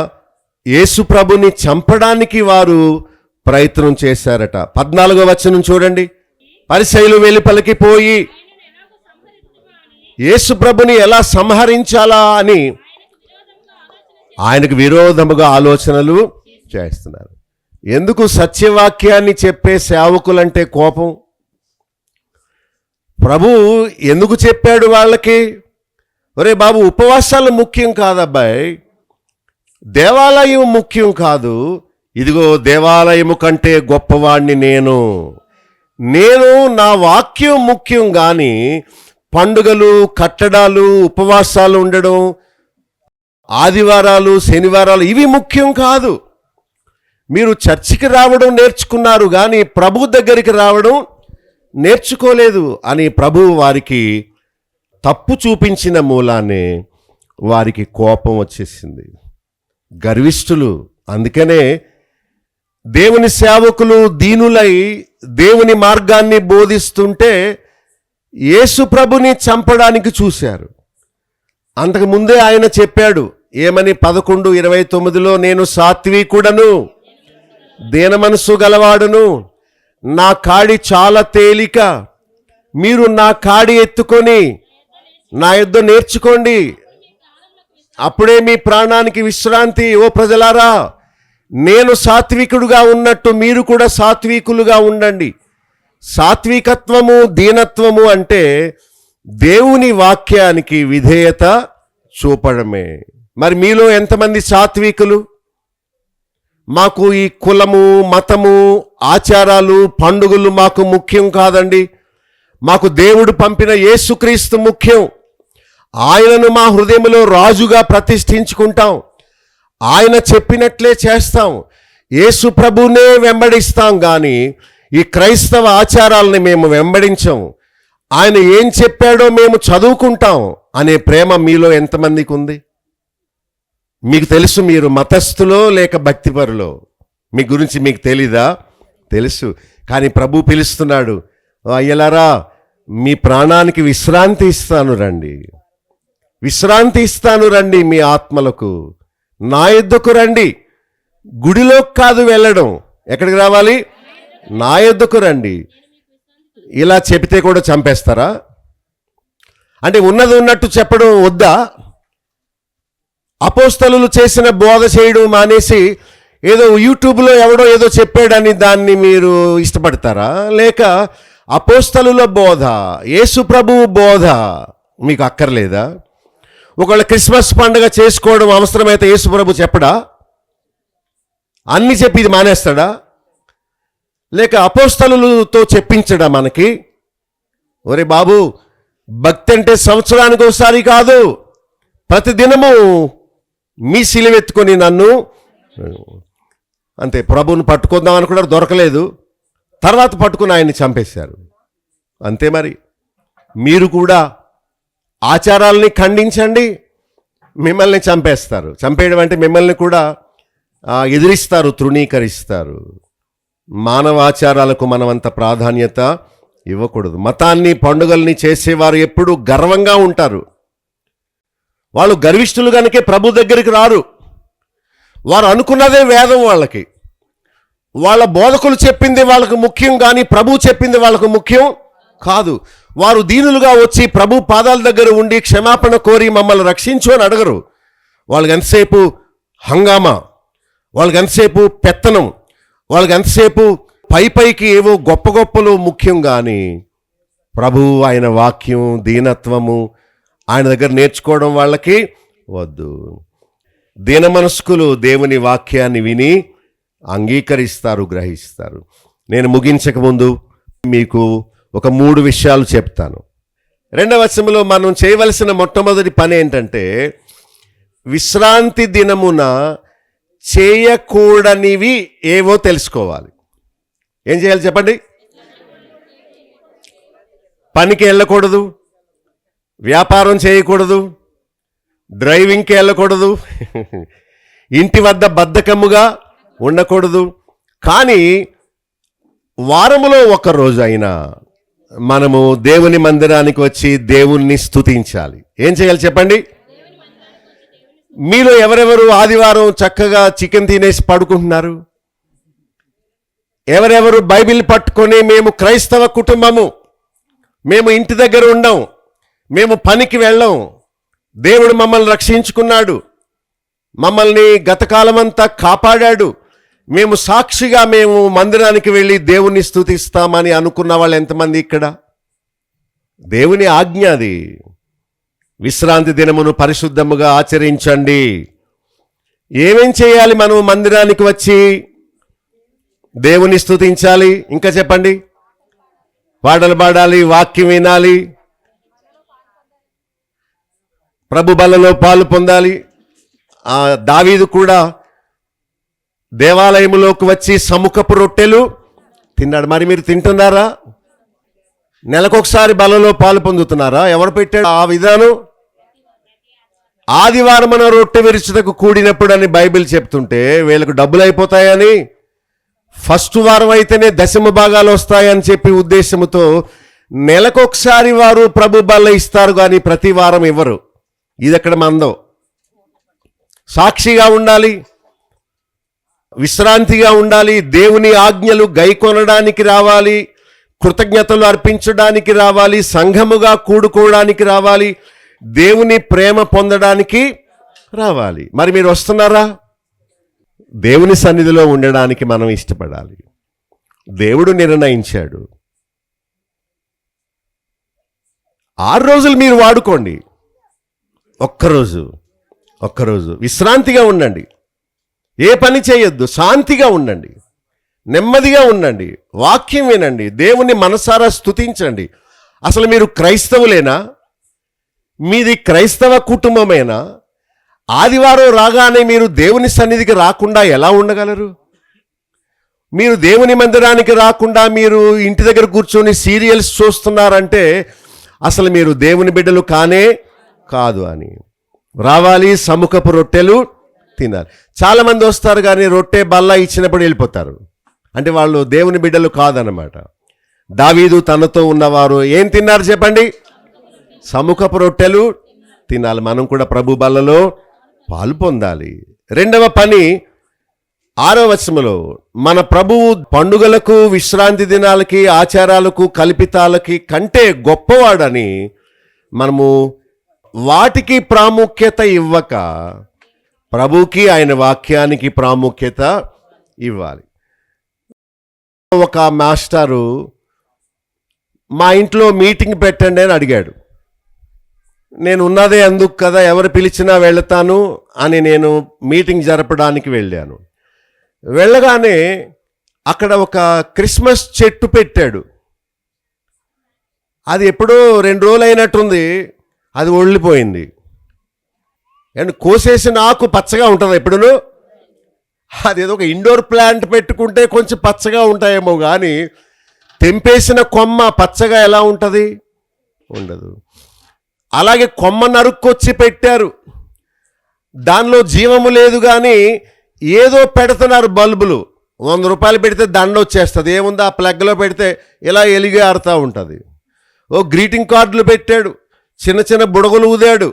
యేసు ప్రభుని చంపడానికి వారు ప్రయత్నం చేశారట. 14వ వచనం చూడండి. పరిసయ్యులు వెలుపలికి పోయి యేసు ప్రభుని ఎలా సంహరించాలా అని ఆయనకు విరోధముగా ఆలోచనలు చేస్తున్నారు. ఎందుకు సత్యవాక్యాన్ని చెప్పే సేవకులంటే కోపం? ప్రభు ఎందుకు చెప్పాడు వాళ్ళకి, ఒరే బాబు, ఉపవాసాలు ముఖ్యం కాదబ్బాయి, దేవాలయం ముఖ్యం కాదు. ఇదిగో దేవాలయము కంటే గొప్పవాణ్ణి నేను నా వాక్యం ముఖ్యం, కానీ పండుగలు, కట్టడాలు, ఉపవాసాలు ఉండడం, ఆదివారాలు, శనివారాలు ఇవి ముఖ్యం కాదు. మీరు చర్చికి రావడం నేర్చుకున్నారు కానీ ప్రభు దగ్గరికి రావడం నేర్చుకోలేదు అని ప్రభువు వారికి తప్పు చూపించిన మూలానే వారికి కోపం వచ్చేసింది. గర్విష్ఠులు. అందుకనే దేవుని సేవకులు దీనులై దేవుని మార్గాన్ని బోధిస్తుంటే యేసు ప్రభుని చంపడానికి చూశారు. అంతకుముందే ఆయన చెప్పాడు ఏమని? 11:29లో నేను సాత్వికుడను, దీన మనస్సు గలవాడును, నా కాడి చాలా తేలిక, మీరు నా కాడి ఎత్తుకొని నా యుద్ధ నేర్చుకోండి, అప్పుడే మీ ప్రాణానికి విశ్రాంతి. ఓ ప్రజలారా, నేను సాత్వికుడుగా ఉన్నట్టు మీరు కూడా సాత్వికులుగా ఉండండి. సాత్వికత్వము, దీనత్వము అంటే దేవుని వాక్యానికి విధేయత చూపడమే. మరి మీలో ఎంతమంది సాత్వికులు? మాకు ఈ కులము, మతము, ఆచారాలు, పండుగలు మాకు ముఖ్యం కాదండి, మాకు దేవుడు పంపిన యేసుక్రీస్తు ముఖ్యం. ఆయనను మా హృదయంలో రాజుగా ప్రతిష్ఠించుకుంటాం, ఆయన చెప్పినట్లే చేస్తాం, యేసు ప్రభునే వెంబడిస్తాం. కానీ ఈ క్రైస్తవ ఆచారాలని మేము వెంబడించాం, ఆయన ఏం చెప్పాడో మేము చదువుకుంటాం అనే ప్రేమ మీలో ఎంతమందికి ఉంది? మీకు తెలుసు మీరు మతస్థులో లేక భక్తిపరులో, మీ గురించి మీకు తెలీదా? తెలుసు. కానీ ప్రభు పిలుస్తున్నాడు, అయ్యలారా మీ ప్రాణానికి విశ్రాంతి ఇస్తాను రండి, విశ్రాంతి ఇస్తాను రండి, మీ ఆత్మలకు నా యొద్దకు రండి. గుడిలోకి కాదు వెళ్ళడం, ఎక్కడికి రావాలి? నా యొద్దకు రండి. ఇలా చెబితే కూడా చంపేస్తారా? అంటే ఉన్నది ఉన్నట్టు చెప్పడం వద్దా? అపోస్తలులు చేసిన బోధ చేయడం మానేసి ఏదో యూట్యూబ్లో ఎవడో ఏదో చెప్పాడని దాన్ని మీరు ఇష్టపడతారా? లేక అపోస్తలుల బోధ, యేసు ప్రభువు బోధ మీకు అక్కర్లేదా? ఒకవేళ క్రిస్మస్ పండుగ చేసుకోవడం అవసరమైతే యేసు ప్రభు చెప్పడా? అన్ని చెప్పి ఇది మానేస్తాడా? లేక అపోస్తలులతో చెప్పించడా మనకి? ఒరే బాబు, భక్తి అంటే సంవత్సరానికి ఒకసారి కాదు, ప్రతిదినము మీ సిలువెత్తుకొని నన్ను అంతే. ప్రభువును పట్టుకుందాం అనుకున్నారు, దొరకలేదు, తర్వాత పట్టుకుని ఆయన్ని చంపేశారు. అంతే. మరి మీరు కూడా ఆచారాలని ఖండించండి, మిమ్మల్ని చంపేస్తారు. చంపేయడం అంటే మిమ్మల్ని కూడా ఎదిరిస్తారు, తృణీకరిస్తారు. మానవాచారాలకు మనమంత ప్రాధాన్యత ఇవ్వకూడదు. మతాన్ని, పండుగల్ని చేసేవారు ఎప్పుడు గర్వంగా ఉంటారు. వాళ్ళు గర్విష్ఠులు కనుకే ప్రభు దగ్గరికి రారు. వారు అనుకున్నదే వేదం వాళ్ళకి. వాళ్ళ బోధకులు చెప్పింది వాళ్ళకు ముఖ్యం కానీ ప్రభు చెప్పింది వాళ్ళకు ముఖ్యం కాదు. వారు దీనులుగా వచ్చి ప్రభు పాదాల దగ్గర ఉండి క్షమాపణ కోరి మమ్మల్ని రక్షించు అని అడగరు. వాళ్ళకి ఎంతసేపు హంగామా, వాళ్ళకి ఎంతసేపు పెత్తనం, వాళ్ళకి ఎంతసేపు పైకి ఏవో గొప్ప గొప్పలు ముఖ్యం. కానీ ప్రభువు, ఆయన వాక్యం, దీనత్వము ఆయన దగ్గర నేర్చుకోవడం వాళ్ళకి వద్దు. దీన మనస్కులు దేవుని వాక్యాన్ని విని అంగీకరిస్తారు, గ్రహిస్తారు. నేను ముగించక ముందు మీకు ఒక 3 విషయాలు చెప్తాను. 2వ వచనంలో మనం చేయవలసిన మొట్టమొదటి పని ఏంటంటే, విశ్రాంతి దినమున చేయకూడనివి ఏవో తెలుసుకోవాలి. ఏం చేయాలి చెప్పండి? పనికి వెళ్ళకూడదు, వ్యాపారం చేయకూడదు, డ్రైవింగ్కి వెళ్ళకూడదు, ఇంటి వద్ద బద్ధకముగా ఉండకూడదు. కానీ వారములో ఒక రోజు అయినా మనము దేవుని మందిరానికి వచ్చి దేవుణ్ణి స్తుతించాలి. ఏం చేయాలి చెప్పండి? మీలో ఎవరెవరు ఆదివారం చక్కగా చికెన్ తినేసి పడుకుంటున్నారు? ఎవరెవరు బైబిల్ పట్టుకొని మేము క్రైస్తవ కుటుంబము, మేము ఇంటి దగ్గర ఉండం, మేము పనికి వెళ్ళం, దేవుడు మమ్మల్ని రక్షించుకున్నాడు, మమ్మల్ని గతకాలమంతా కాపాడాడు, మేము సాక్షిగా మేము మందిరానికి వెళ్ళి దేవుణ్ణి స్తుతిస్తామని అనుకున్న వాళ్ళు ఎంతమంది ఇక్కడ? దేవుని ఆజ్ఞ అది. విశ్రాంతి దినమును పరిశుద్ధముగా ఆచరించండి. ఏమేం చేయాలి మనం మందిరానికి వచ్చి? దేవుని స్తుతించాలి, ఇంకా చెప్పండి, పాటలు పాడాలి, వాక్యం వినాలి, ప్రభు బలలో పాలు పొందాలి, దావీదు కూడా దేవాలయంలోకి వచ్చి సముఖపు రొట్టెలు తిన్నాడు. మరి మీరు తింటున్నారా? నెలకొకసారి బలలో పాలు పొందుతున్నారా? ఎవరు పెట్టాడు ఆ విధానం? ఆదివారం రొట్టె విరుచుటకు కూడినప్పుడు అని బైబిల్ చెప్తుంటే వీళ్ళకు డబ్బులు అయిపోతాయని, ఫస్ట్ వారం అయితేనే దశమ భాగాలు వస్తాయని చెప్పి ఉద్దేశంతో నెలకొకసారి వారు ప్రభు బల్ల ఇస్తారు, కానీ ప్రతి వారం ఇవ్వరు. ఇది ఎక్కడ మందో? సాక్షిగా ఉండాలి, విశ్రాంతిగా ఉండాలి, దేవుని ఆజ్ఞలు గైకొనడానికి రావాలి, కృతజ్ఞతలు అర్పించడానికి రావాలి, సంఘముగా కూడుకోవడానికి రావాలి, దేవుని ప్రేమ పొందడానికి రావాలి. మరి మీరు వస్తున్నారా? దేవుని సన్నిధిలో ఉండడానికి మనం ఇష్టపడాలి. దేవుడు నిర్ణయించాడు. 6 రోజులు మీరు వాడుకోండి. ఒక్కరోజు విశ్రాంతిగా ఉండండి. ఏ పని చేయొద్దు, శాంతిగా ఉండండి, నెమ్మదిగా ఉండండి, వాక్యం వినండి, దేవుని మనసారా స్తుతించండి. అసలు మీరు క్రైస్తవులేనా? మీది క్రైస్తవ కుటుంబమేనా? ఆదివారం రాగానే మీరు దేవుని సన్నిధికి రాకుండా ఎలా ఉండగలరు? మీరు దేవుని మందిరానికి రాకుండా మీరు ఇంటి దగ్గర కూర్చొని సీరియల్స్ చూస్తున్నారంటే అసలు మీరు దేవుని బిడ్డలు కానే కాదు అని. రావాలి, సముఖపు రొట్టెలు తినాలి. చాలామంది వస్తారు కానీ రొట్టె బల్ల ఇచ్చినప్పుడు వెళ్ళిపోతారు. అంటే వాళ్ళు దేవుని బిడ్డలు కాదన్నమాట. దావీదు తనతో ఉన్నవారు ఏం తిన్నారు చెప్పండి? సముఖపు రొట్టెలు తినాలి. మనం కూడా ప్రభు బల్లలో పాలు పొందాలి. రెండవ పని 6వ వచనములో మన ప్రభువు పండుగలకు, విశ్రాంతి దినాలకి, ఆచారాలకు, కల్పితాలకి కంటే గొప్పవాడని మనము వాటికి ప్రాముఖ్యత ఇవ్వక ప్రభుకి, ఆయన వాక్యానికి ప్రాముఖ్యత ఇవ్వాలి. ఒక మాస్టారు మా ఇంట్లో మీటింగ్ పెట్టండి అని అడిగాడు. నేను ఉన్నదే అందుకు కదా, ఎవరు పిలిచినా వెళతాను అని నేను మీటింగ్ జరపడానికి వెళ్ళాను. వెళ్ళగానే అక్కడ ఒక క్రిస్మస్ చెట్టు పెట్టాడు. అది ఎప్పుడో 2 రోజులు అయినట్టుంది, అది ఒళ్ళిపోయింది. అండ్ కోసేసిన ఆకు పచ్చగా ఉంటుంది ఎప్పుడును. అదేదో ఒక ఇండోర్ ప్లాంట్ పెట్టుకుంటే కొంచెం పచ్చగా ఉంటాయేమో, కానీ తెంపేసిన కొమ్మ పచ్చగా ఎలా ఉంటుంది? ఉండదు. అలాగే కొమ్మ నరుక్కొచ్చి పెట్టారు, దానిలో జీవము లేదు, కానీ ఏదో పెడుతున్నారు. బల్బులు 100 రూపాయలు పెడితే దండ వచ్చేస్తుంది. ఏముంది ఆ ప్లగ్లో పెడితే ఇలా ఎలిగి ఆడుతూ ఉంటుంది. ఓ గ్రీటింగ్ కార్డులు పెట్టాడు, చిన్న చిన్న బుడగలు ఊదాడు.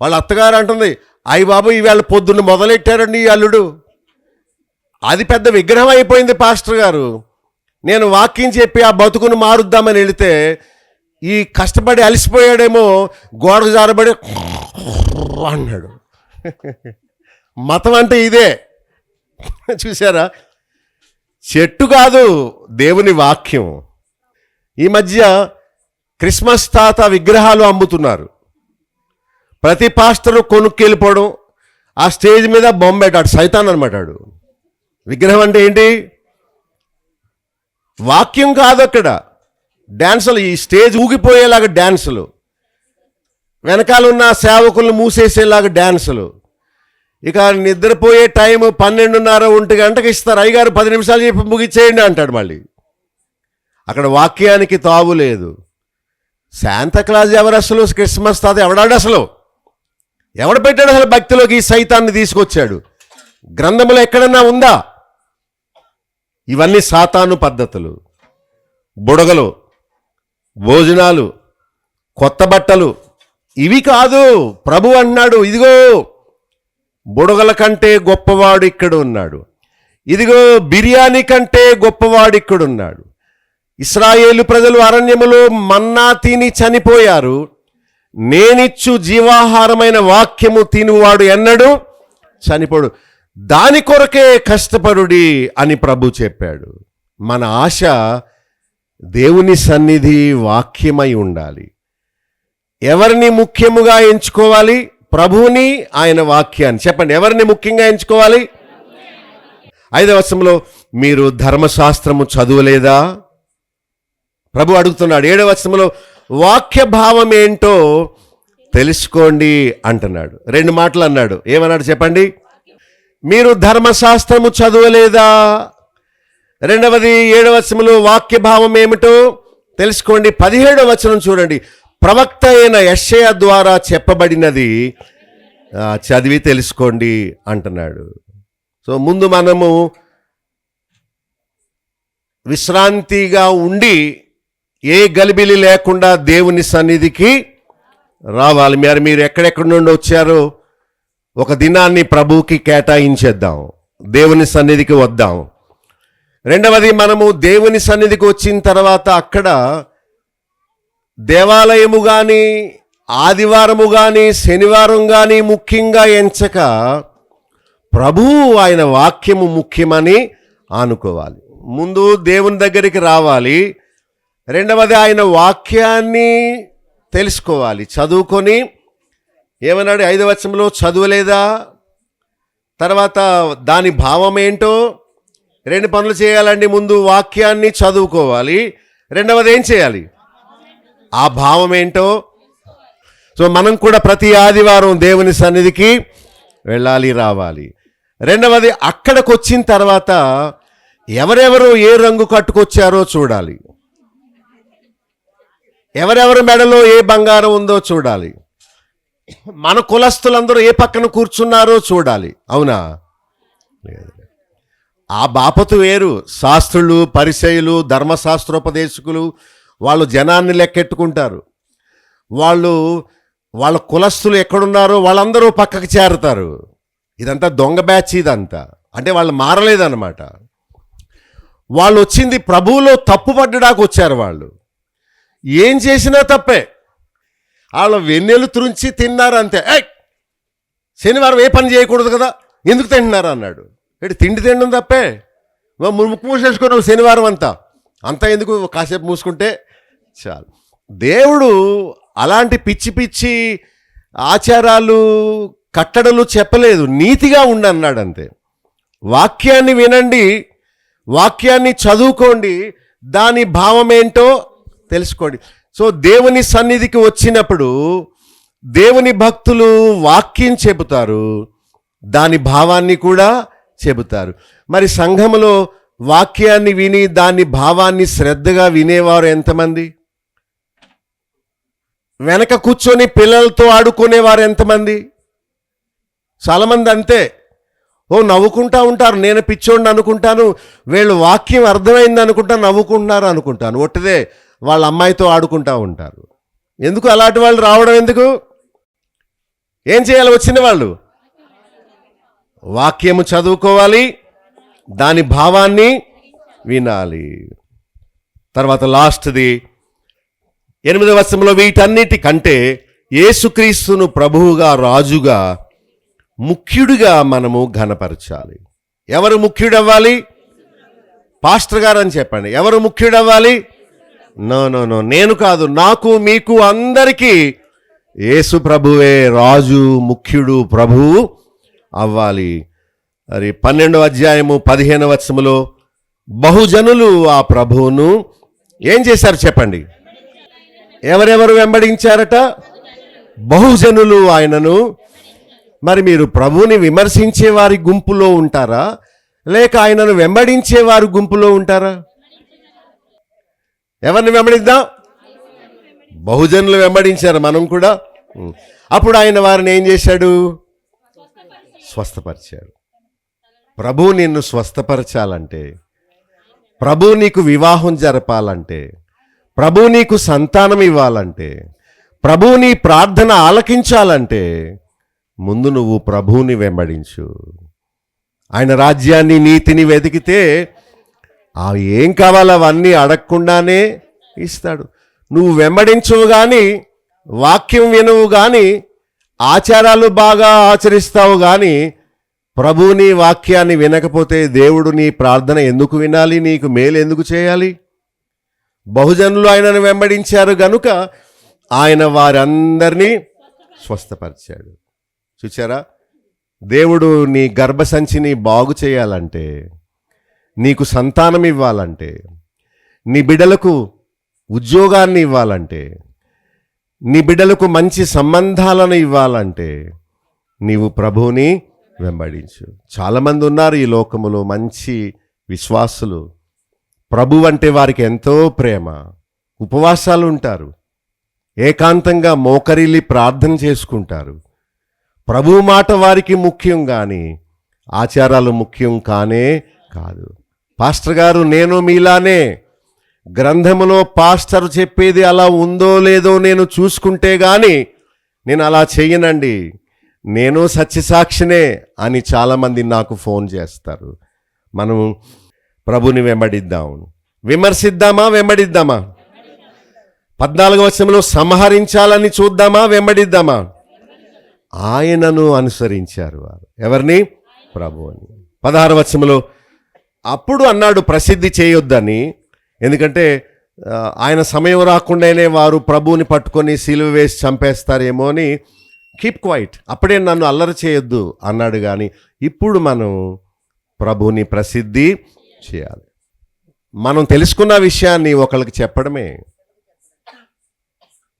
వాళ్ళ అత్తగారు అంటుంది, అయ్య బాబు ఈవేళ పొద్దున్న మొదలెట్టారండి ఈ అల్లుడు. అది పెద్ద విగ్రహం అయిపోయింది పాస్టర్ గారు. నేను వాక్యం చెప్పి ఆ బతుకును మారుద్దామని వెళితే ఈ కష్టపడి అలసిపోయాడేమో, గోడకు జారబడి అన్నాడు. మతం అంటే ఇదే, చూసారా? చెట్టు కాదు, దేవుని వాక్యం. ఈ మధ్య క్రిస్మస్ తాత విగ్రహాలు అమ్ముతున్నారు. ప్రతి పాస్టరు కొనుక్కెళ్ళిపోవడం, ఆ స్టేజ్ మీద బొమ్మ పెట్టాడు, సైతాన్ అనమాట. విగ్రహం అంటే ఏంటి? వాక్యం కాదు అక్కడ. డ్యాన్సులు, ఈ స్టేజ్ ఊగిపోయేలాగా డ్యాన్సులు, వెనకాల ఉన్న సేవకులను మూసేసేలాగా డ్యాన్సులు. ఇక నిద్రపోయే టైం 12:30, 1 గంటకి ఇస్తారు. అయ్యగారు 10 నిమిషాలు చెప్పి ముగిచ్చేయండి అంటాడు. మళ్ళీ అక్కడ వాక్యానికి తావు లేదు. శాంతాక్లాజ్ ఎవరు అసలు? క్రిస్మస్ తాత ఎవడాడు అసలు? ఎవడు పెట్టాడు అసలు భక్తిలోకి? ఈ సైతాన్ని తీసుకొచ్చాడు. గ్రంథంలో ఎక్కడన్నా ఉందా? ఇవన్నీ సాతాను పద్ధతులు. బుడగలు, భోజనాలు, కొత్త బట్టలు, ఇవి కాదు. ప్రభు అన్నాడు, ఇదిగో బుడగల కంటే గొప్పవాడు ఇక్కడ ఉన్నాడు, ఇదిగో బిర్యానీ కంటే గొప్పవాడు ఇక్కడ ఉన్నాడు. ఇశ్రాయేలు ప్రజలు అరణ్యములో మన్నా తిని చనిపోయారు. నేనిచ్చు జీవాహారమైన వాక్యము తినువాడు ఎన్నడూ చనిపోడు. దాని కొరకే కష్టపడుడి అని ప్రభు చెప్పాడు. మన ఆశ దేవుని సన్నిధి, వాక్యమై ఉండాలి. ఎవరిని ముఖ్యముగా ఎంచుకోవాలి? ప్రభువుని, ఆయన వాక్యాన్ని. చెప్పండి, ఎవరిని ముఖ్యంగా ఎంచుకోవాలి? 5వ వచనంలో మీరు ధర్మశాస్త్రము చదువులేదా? ప్రభు అడుగుతున్నాడు. 7వ వచనంలో వాక్య భావం ఏంటో తెలుసుకోండి అంటున్నాడు. 2 మాటలు అన్నాడు. ఏమన్నాడు చెప్పండి? మీరు ధర్మశాస్త్రము చదవలేదా? రెండవది 7వ వచనంలో వాక్య భావం ఏమిటో తెలుసుకోండి. 17వ వచనం చూడండి. ప్రవక్త అయిన యెషయా ద్వారా చెప్పబడినది చదివి తెలుసుకోండి అంటున్నాడు. సో ముందు మనము విశ్రాంతిగా ఉండి ఏ గలిబిలి లేకుండా దేవుని సన్నిధికి రావాలి. మీరు ఎక్కడెక్కడి నుండి వచ్చారో ఒక దినాన్ని ప్రభువుకి కేటాయించేద్దాం, దేవుని సన్నిధికి వద్దాం. రెండవది, మనము దేవుని సన్నిధికి వచ్చిన తర్వాత అక్కడ దేవాలయము కానీ, ఆదివారము కానీ, శనివారం కానీ ముఖ్యంగా ఎంచక ప్రభువు ఆయన వాక్యము ముఖ్యమని ఆనుకోవాలి. ముందు దేవుని దగ్గరికి రావాలి. రెండవది ఆయన వాక్యాన్ని తెలుసుకోవాలి, చదువుకొని. ఏమన్నాడు 5వ వచనంలో? చదవలేదా? తర్వాత దాని భావం ఏంటో 2 పనులు చేయాలండి. ముందు వాక్యాన్ని చదువుకోవాలి, రెండవది ఏం చేయాలి? ఆ భావం ఏంటో. సో మనం కూడా ప్రతి ఆదివారం దేవుని సన్నిధికి వెళ్ళాలి, రావాలి. రెండవది, అక్కడికి వచ్చిన తర్వాత ఎవరెవరు ఏ రంగు కట్టుకొచ్చారో చూడాలి, ఎవరెవరు మెడలో ఏ బంగారం ఉందో చూడాలి, మన కులస్తులందరూ ఏ పక్కన కూర్చున్నారో చూడాలి. అవునా? ఆ బాపతు వేరు. శాస్త్రులు, పరిసయ్యులు, ధర్మశాస్త్రోపదేశకులు వాళ్ళు జనాన్ని లెక్కెట్టుకుంటారు. వాళ్ళ కులస్తులు ఎక్కడున్నారో వాళ్ళందరూ పక్కకి చేరతారు. ఇదంతా దొంగ బ్యాచ్. ఇదంతా అంటే వాళ్ళు మారలేదన్నమాట. వాళ్ళు వచ్చింది ప్రభువులో తప్పుపడ్డడానికి వచ్చారు. వాళ్ళు ఏం చేసినా తప్పే. వాళ్ళు వెన్నెలు తురించి తిన్నారు అంతే. శనివారం ఏ పని చేయకూడదు కదా, ఎందుకు తింటున్నారు అన్నాడు. తిండి తినడం తప్పే, ముక్కు మూసేసుకున్నావు శనివారం అంతా ఎందుకు, కాసేపు మూసుకుంటే చాలు. దేవుడు అలాంటి పిచ్చి పిచ్చి ఆచారాలు, కట్టడలు చెప్పలేదు. నీతిగా ఉండన్నాడు అంతే. వాక్యాన్ని వినండి, వాక్యాన్ని చదువుకోండి, దాని భావం ఏంటో తెలుసుకోండి. సో దేవుని సన్నిధికి వచ్చినప్పుడు దేవుని భక్తులు వాక్యం చెబుతారు, దాని భావాన్ని కూడా చెబుతారు. మరి సంఘములో వాక్యాన్ని విని దాని భావాన్ని శ్రద్ధగా వినేవారు ఎంతమంది? వెనక కూర్చొని పిల్లలతో ఆడుకునేవారు ఎంతమంది? చాలామంది అంతే. నవ్వుకుంటా ఉంటారు. నేను పిచ్చోడిని అనుకుంటాను, వీళ్ళు వాక్యం అర్థమైంది అనుకుంటా నవ్వుకుంటున్నారు అనుకుంటాను. ఒట్టిదే వాళ్ళ అమ్మాయితో ఆడుకుంటా ఉంటారు. ఎందుకు అలాంటి వాళ్ళు రావడం? ఎందుకు? ఏం చేయాలి? వచ్చిన వాళ్ళు వాక్యము చదువుకోవాలి, దాని భావాన్ని వినాలి. తర్వాత లాస్ట్ది 8వ వచనంలో, వీటన్నిటికంటే యేసుక్రీస్తును ప్రభువుగా, రాజుగా, ముఖ్యుడిగా మనము ఘనపరచాలి. ఎవరు ముఖ్యుడవ్వాలి? పాస్టర్ గారు అని చెప్పండి. ఎవరు ముఖ్యుడవ్వాలి? నో, నేను కాదు. నాకు, మీకు, అందరికీ యేసు ప్రభువే రాజు, ముఖ్యుడు, ప్రభువు అవ్వాలి. మరి 12వ అధ్యాయము 15వ వచనములో బహుజనులు ఆ ప్రభువును ఏం చేశారు చెప్పండి? ఎవరెవరు వెంబడించారట? బహుజనులు ఆయనను. మరి మీరు ప్రభువుని విమర్శించే వారి గుంపులో ఉంటారా, లేక ఆయనను వెంబడించే వారి గుంపులో ఉంటారా? ఎవరిని వెంబడిద్దాం? బహుజనులు వెంబడించారు, మనం కూడా. అప్పుడు ఆయన వారిని ఏం చేశాడు? స్వస్థపరిచాడు. ప్రభువు నిన్ను స్వస్థపరచాలంటే, ప్రభువు నీకు వివాహం జరపాలంటే, ప్రభువు నీకు సంతానం ఇవ్వాలంటే, ప్రభువు నీ ప్రార్థన ఆలకించాలంటే ముందు నువ్వు ప్రభువుని వెంబడించు. ఆయన రాజ్యాన్ని, నీతిని వెతికితే అవి ఏం కావాలో అవన్నీ అడగకుండానే ఇస్తాడు. నువ్వు వెంబడించవు కానీ, వాక్యం వినవు కానీ, ఆచారాలు బాగా ఆచరిస్తావు కానీ, ప్రభువుని వాక్యాన్ని వినకపోతే దేవుడు నీ ప్రార్థన ఎందుకు వినాలి? నీకు మేలు ఎందుకు చేయాలి? బహుజనులు ఆయనను వెంబడించారు గనుక ఆయన వారందరినీ స్వస్థపరిచాడు. చూచారా? దేవుడు నీ గర్భసంచిని బాగు చేయాలంటే, నీకు సంతానం ఇవ్వాలంటే, నీ బిడ్డలకు ఉద్యోగాన్ని ఇవ్వాలంటే, నీ బిడ్డలకు మంచి సంబంధాలను ఇవ్వాలంటే నీవు ప్రభువుని వెంబడించు. చాలామంది ఉన్నారు ఈ లోకములో మంచి విశ్వాసులు. ప్రభు అంటే వారికి ఎంతో ప్రేమ, ఉపవాసాలు ఉంటారు, ఏకాంతంగా మోకరిల్లి ప్రార్థన చేసుకుంటారు. ప్రభు మాట వారికి ముఖ్యం కానీ ఆచారాలు ముఖ్యం కానే కాదు. పాస్టర్ గారు, నేను మీలానే గ్రంథములో పాస్టర్ చెప్పేది అలా ఉందో లేదో నేను చూసుకుంటే గాని నేను అలా చెయ్యనండి, నేను సత్యసాక్షినే అని చాలామంది నాకు ఫోన్ చేస్తారు. మనం ప్రభుని వెంబడిద్దాం. విమర్శిద్దామా వెంబడిద్దామా? 14వ వచనంలో సంహరించాలని చూద్దామా వెంబడిద్దామా? ఆయనను అనుసరించారు వారు. ఎవరిని? ప్రభువుని. 16వ వచనంలో అప్పుడు అన్నాడు ప్రసిద్ధి చేయొద్దని, ఎందుకంటే ఆయన సమయం రాకుండానే వారు ప్రభువుని పట్టుకొని సిలువ వేసి చంపేస్తారేమో అని కీప్ క్వైట్, అప్పుడే నన్ను అల్లరి చేయొద్దు అన్నాడు. కానీ ఇప్పుడు మనం ప్రభువుని ప్రసిద్ధి చేయాలి. మనం తెలుసుకున్న విషయాన్ని ఒకళ్ళకి చెప్పడమే.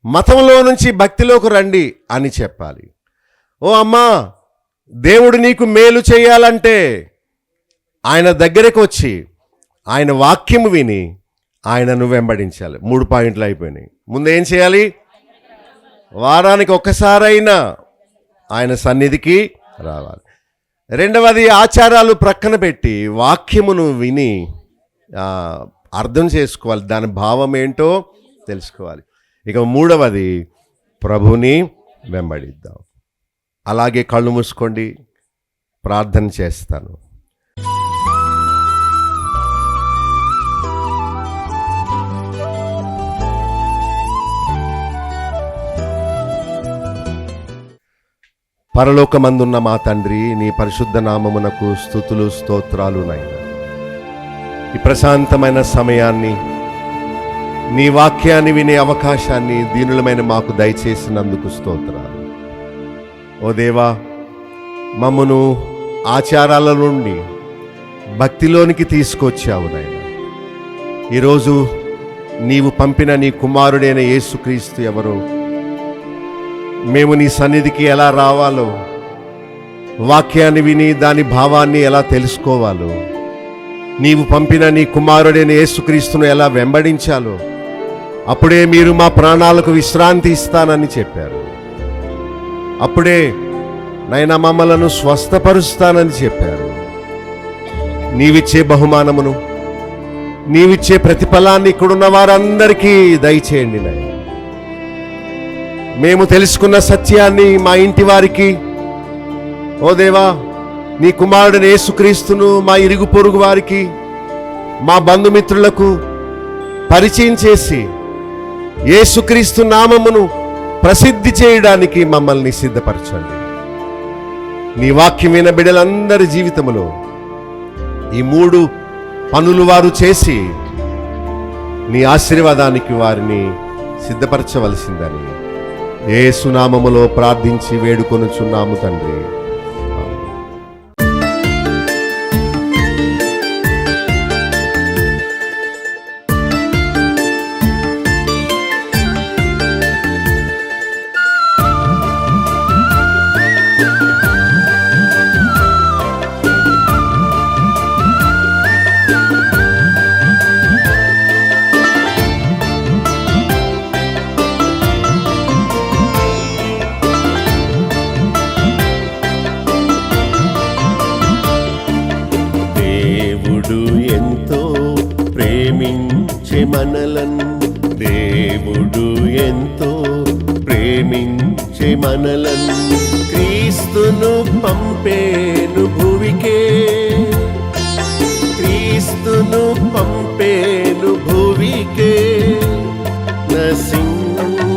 మతంలో నుంచి భక్తిలోకి రండి అని చెప్పాలి. ఓ అమ్మా, దేవుడు నీకు మేలు చేయాలంటే ఆయన దగ్గరకు వచ్చి ఆయన వాక్యము విని ఆయనను వెంబడించాలి. 3 పాయింట్లు అయిపోయినాయి. ముందు ఏం చేయాలి? వారానికి ఒక్కసారైనా ఆయన సన్నిధికి రావాలి. రెండవది, ఆచారాలు ప్రక్కన పెట్టి వాక్యమును విని అర్థం చేసుకోవాలి, దాని భావం ఏంటో తెలుసుకోవాలి. ఇక మూడవది, ప్రభుని వెంబడిద్దాం. అలాగే కళ్ళు మూసుకోండి, ప్రార్థన చేస్తాను. పరలోకమందున్న మా తండ్రి, నీ పరిశుద్ధ నామమునకు స్తుతులు స్తోత్రాలు నాయనా. ఈ ప్రశాంతమైన సమయాన్ని, నీ వాక్యాన్ని వినే అవకాశాన్ని దీనులమైన మాకు దయచేసినందుకు స్తోత్రాలు. ఓ దేవా, మమ్మను ఆచారాల నుండి భక్తిలోనికి తీసుకొచ్చావు నాయనా. ఈరోజు నీవు పంపిన నీ కుమారుడైన యేసుక్రీస్తు ఎవరో, మేము నీ సన్నిధికి ఎలా రావాలో, వాక్యాన్ని విని దాని భావాన్ని ఎలా తెలుసుకోవాలో, నీవు పంపిన నీ కుమారుడైన యేసుక్రీస్తును ఎలా వెంబడించాలో, అప్పుడే మీరు మా ప్రాణాలకు విశ్రాంతి ఇస్తానని చెప్పారు. అప్పుడే నైనా మమ్మలను స్వస్థపరుస్తానని చెప్పారు. నీవిచ్చే బహుమానమును, నీవిచ్చే ప్రతిఫలాన్ని ఇక్కడున్న వారందరికీ దయచేయండి నాయన. మేము తెలుసుకున్న సత్యాన్ని మా ఇంటి వారికి, ఓ దేవా, నీ కుమారుడైన యేసుక్రీస్తును మా ఇరుగు పొరుగు వారికి, మా బంధుమిత్రులకు పరిచయం చేసి యేసుక్రీస్తు నామమును ప్రసిద్ధి చేయడానికి మమ్మల్ని సిద్ధపరచండి. నీ వాక్యం విన్న బిడ్డలందరి జీవితంలో ఈ 3 పనులు వారు చేసి నీ ఆశీర్వాదానికి వారిని సిద్ధపరచవలసిందని యేసు నామములో ప్రార్థించి వేడుకొనుచున్నాము తండ్రి. దేవుడు ఎంతో ప్రేమించే మనలను క్రీస్తును పంపేను భువికే, క్రీస్తును పంపేను భువికే. నశించుచున్న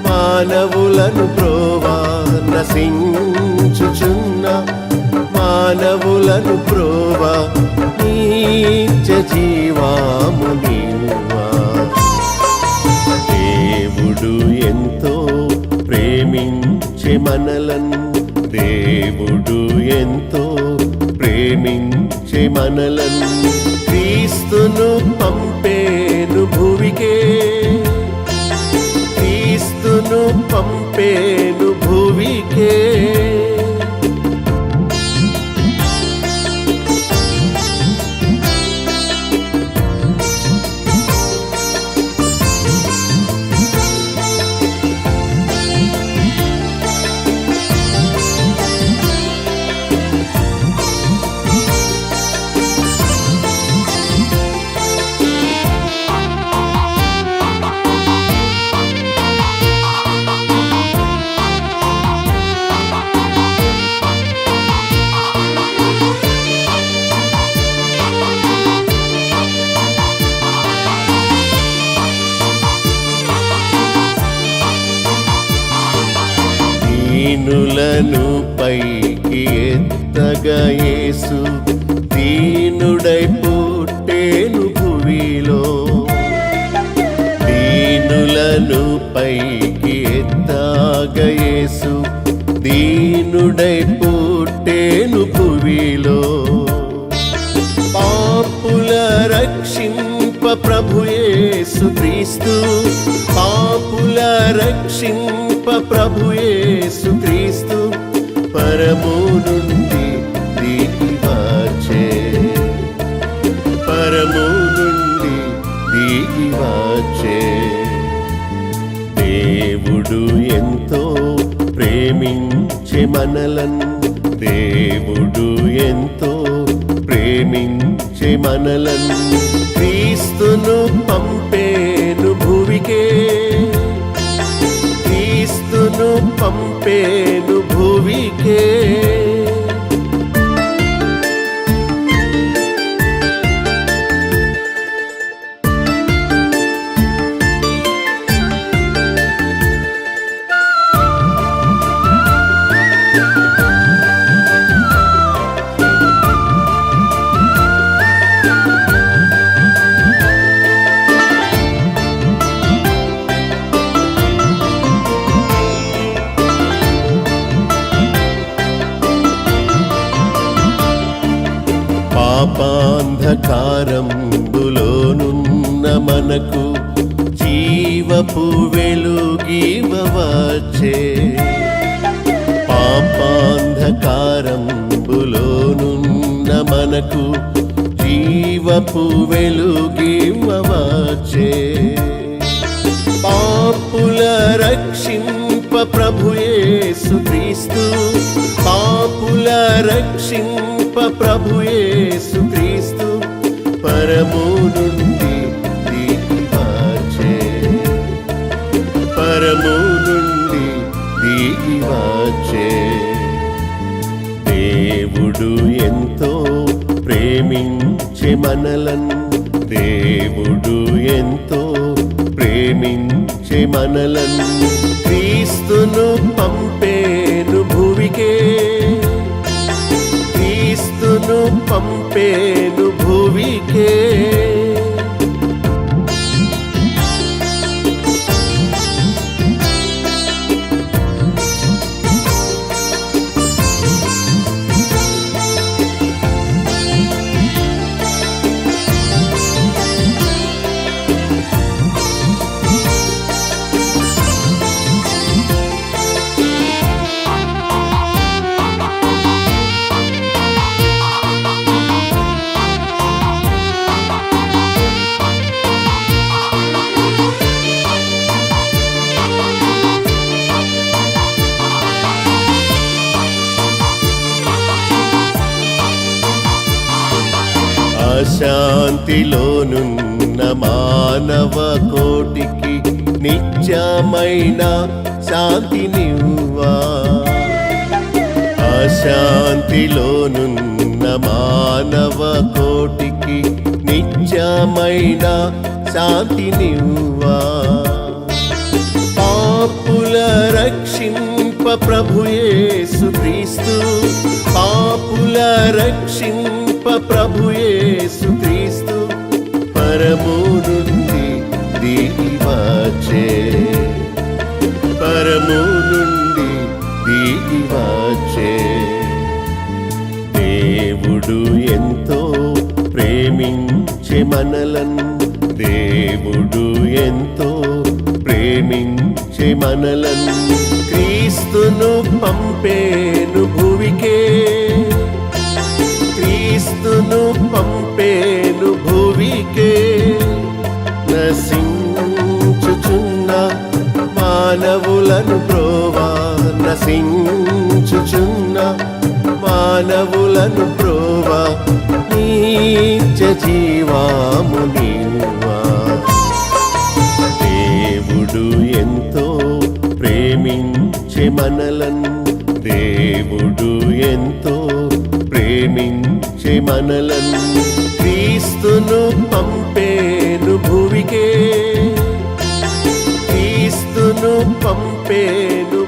మానవులను బ్రోవా, నశించుచున్న మానవులను బ్రోవా, నిత్య జీవాము నీవా. దేవుడు ఎంతో ప్రేమించే మనలను, దేవుడు ఎంతో ప్రేమించే మనలను క్రీస్తును పంపేను భువికే, దీనులను పైకి ఎత్తగా యేసు దీనుడై పుట్టేను భువిలో. దీనులను పైకి ఎత్తగా యేసు దీనుడై పుట్టేను భువిలో. పాపుల రక్షింప ప్రభు యేసు క్రీస్తు, పాపుల రక్షింప ప్రభు యేసు క్రీస్తు పరము నుండి దిగి వచ్చే, పరము నుండి దిగి వచ్చే. దేవుడు ఎంతో ప్రేమించే మనలను, దేవుడు ఎంతో ప్రేమించే మనలను క్రీస్తును పంపేను భువికే, క్రీస్తును పంపేను భువికే. పాపాంధకారంబులోనున్న మనకు జీవపు వెలుగివవచ్చే. పాపాంధకారంబులోనున్న మనకు జీవపు వెలుగివవచ్చే. పాపుల రక్షింప ప్రభు యేసు క్రీస్తు, పాపుల రక్షింప ప్రభు యేసు క్రీస్తు పరము నుండి దిగి వచ్చే, పరము నుండి దిగి వచ్చే. దేవుడు ఎంతో ప్రేమించే మనలను, దేవుడు ఎంతో ప్రేమించే మనలను క్రీస్తును పంపేను భువికే, క్రీస్తును పంపేను భువికే. అశాంతిలోనున్న మానవ కోటికి నిత్యమైన శాంతినివ్వా. అశాంతిలోనున్న మానవ కోటికి నిత్యమైన శాంతినివ్వా. పాపుల రక్షింప ప్రభు యేసు క్రీస్తు, పాపుల రక్షింప ప్రభు యేసు క్రీస్తు పరము నుండి దిగి వచ్చే, పరము నుండి దిగి వచ్చే. దేవుడు ఎంతో ప్రేమించే మనలను, దేవుడు ఎంతో ప్రేమించే మనలను క్రీస్తును పంపేను భువికే, క్రీస్తును పంపేను భువికే. నశించుచున్న మానవులను బ్రోవా, నశించుచున్న మానవులను బ్రోవా నిత్య జీవాము నీవా. దేవుడు ఎంతో ప్రేమించే మనలను, దేవుడు ఎంతో ప్రేమించే మనలను క్రీస్తును పంపేను భువికే, క్రీస్తును పంపేను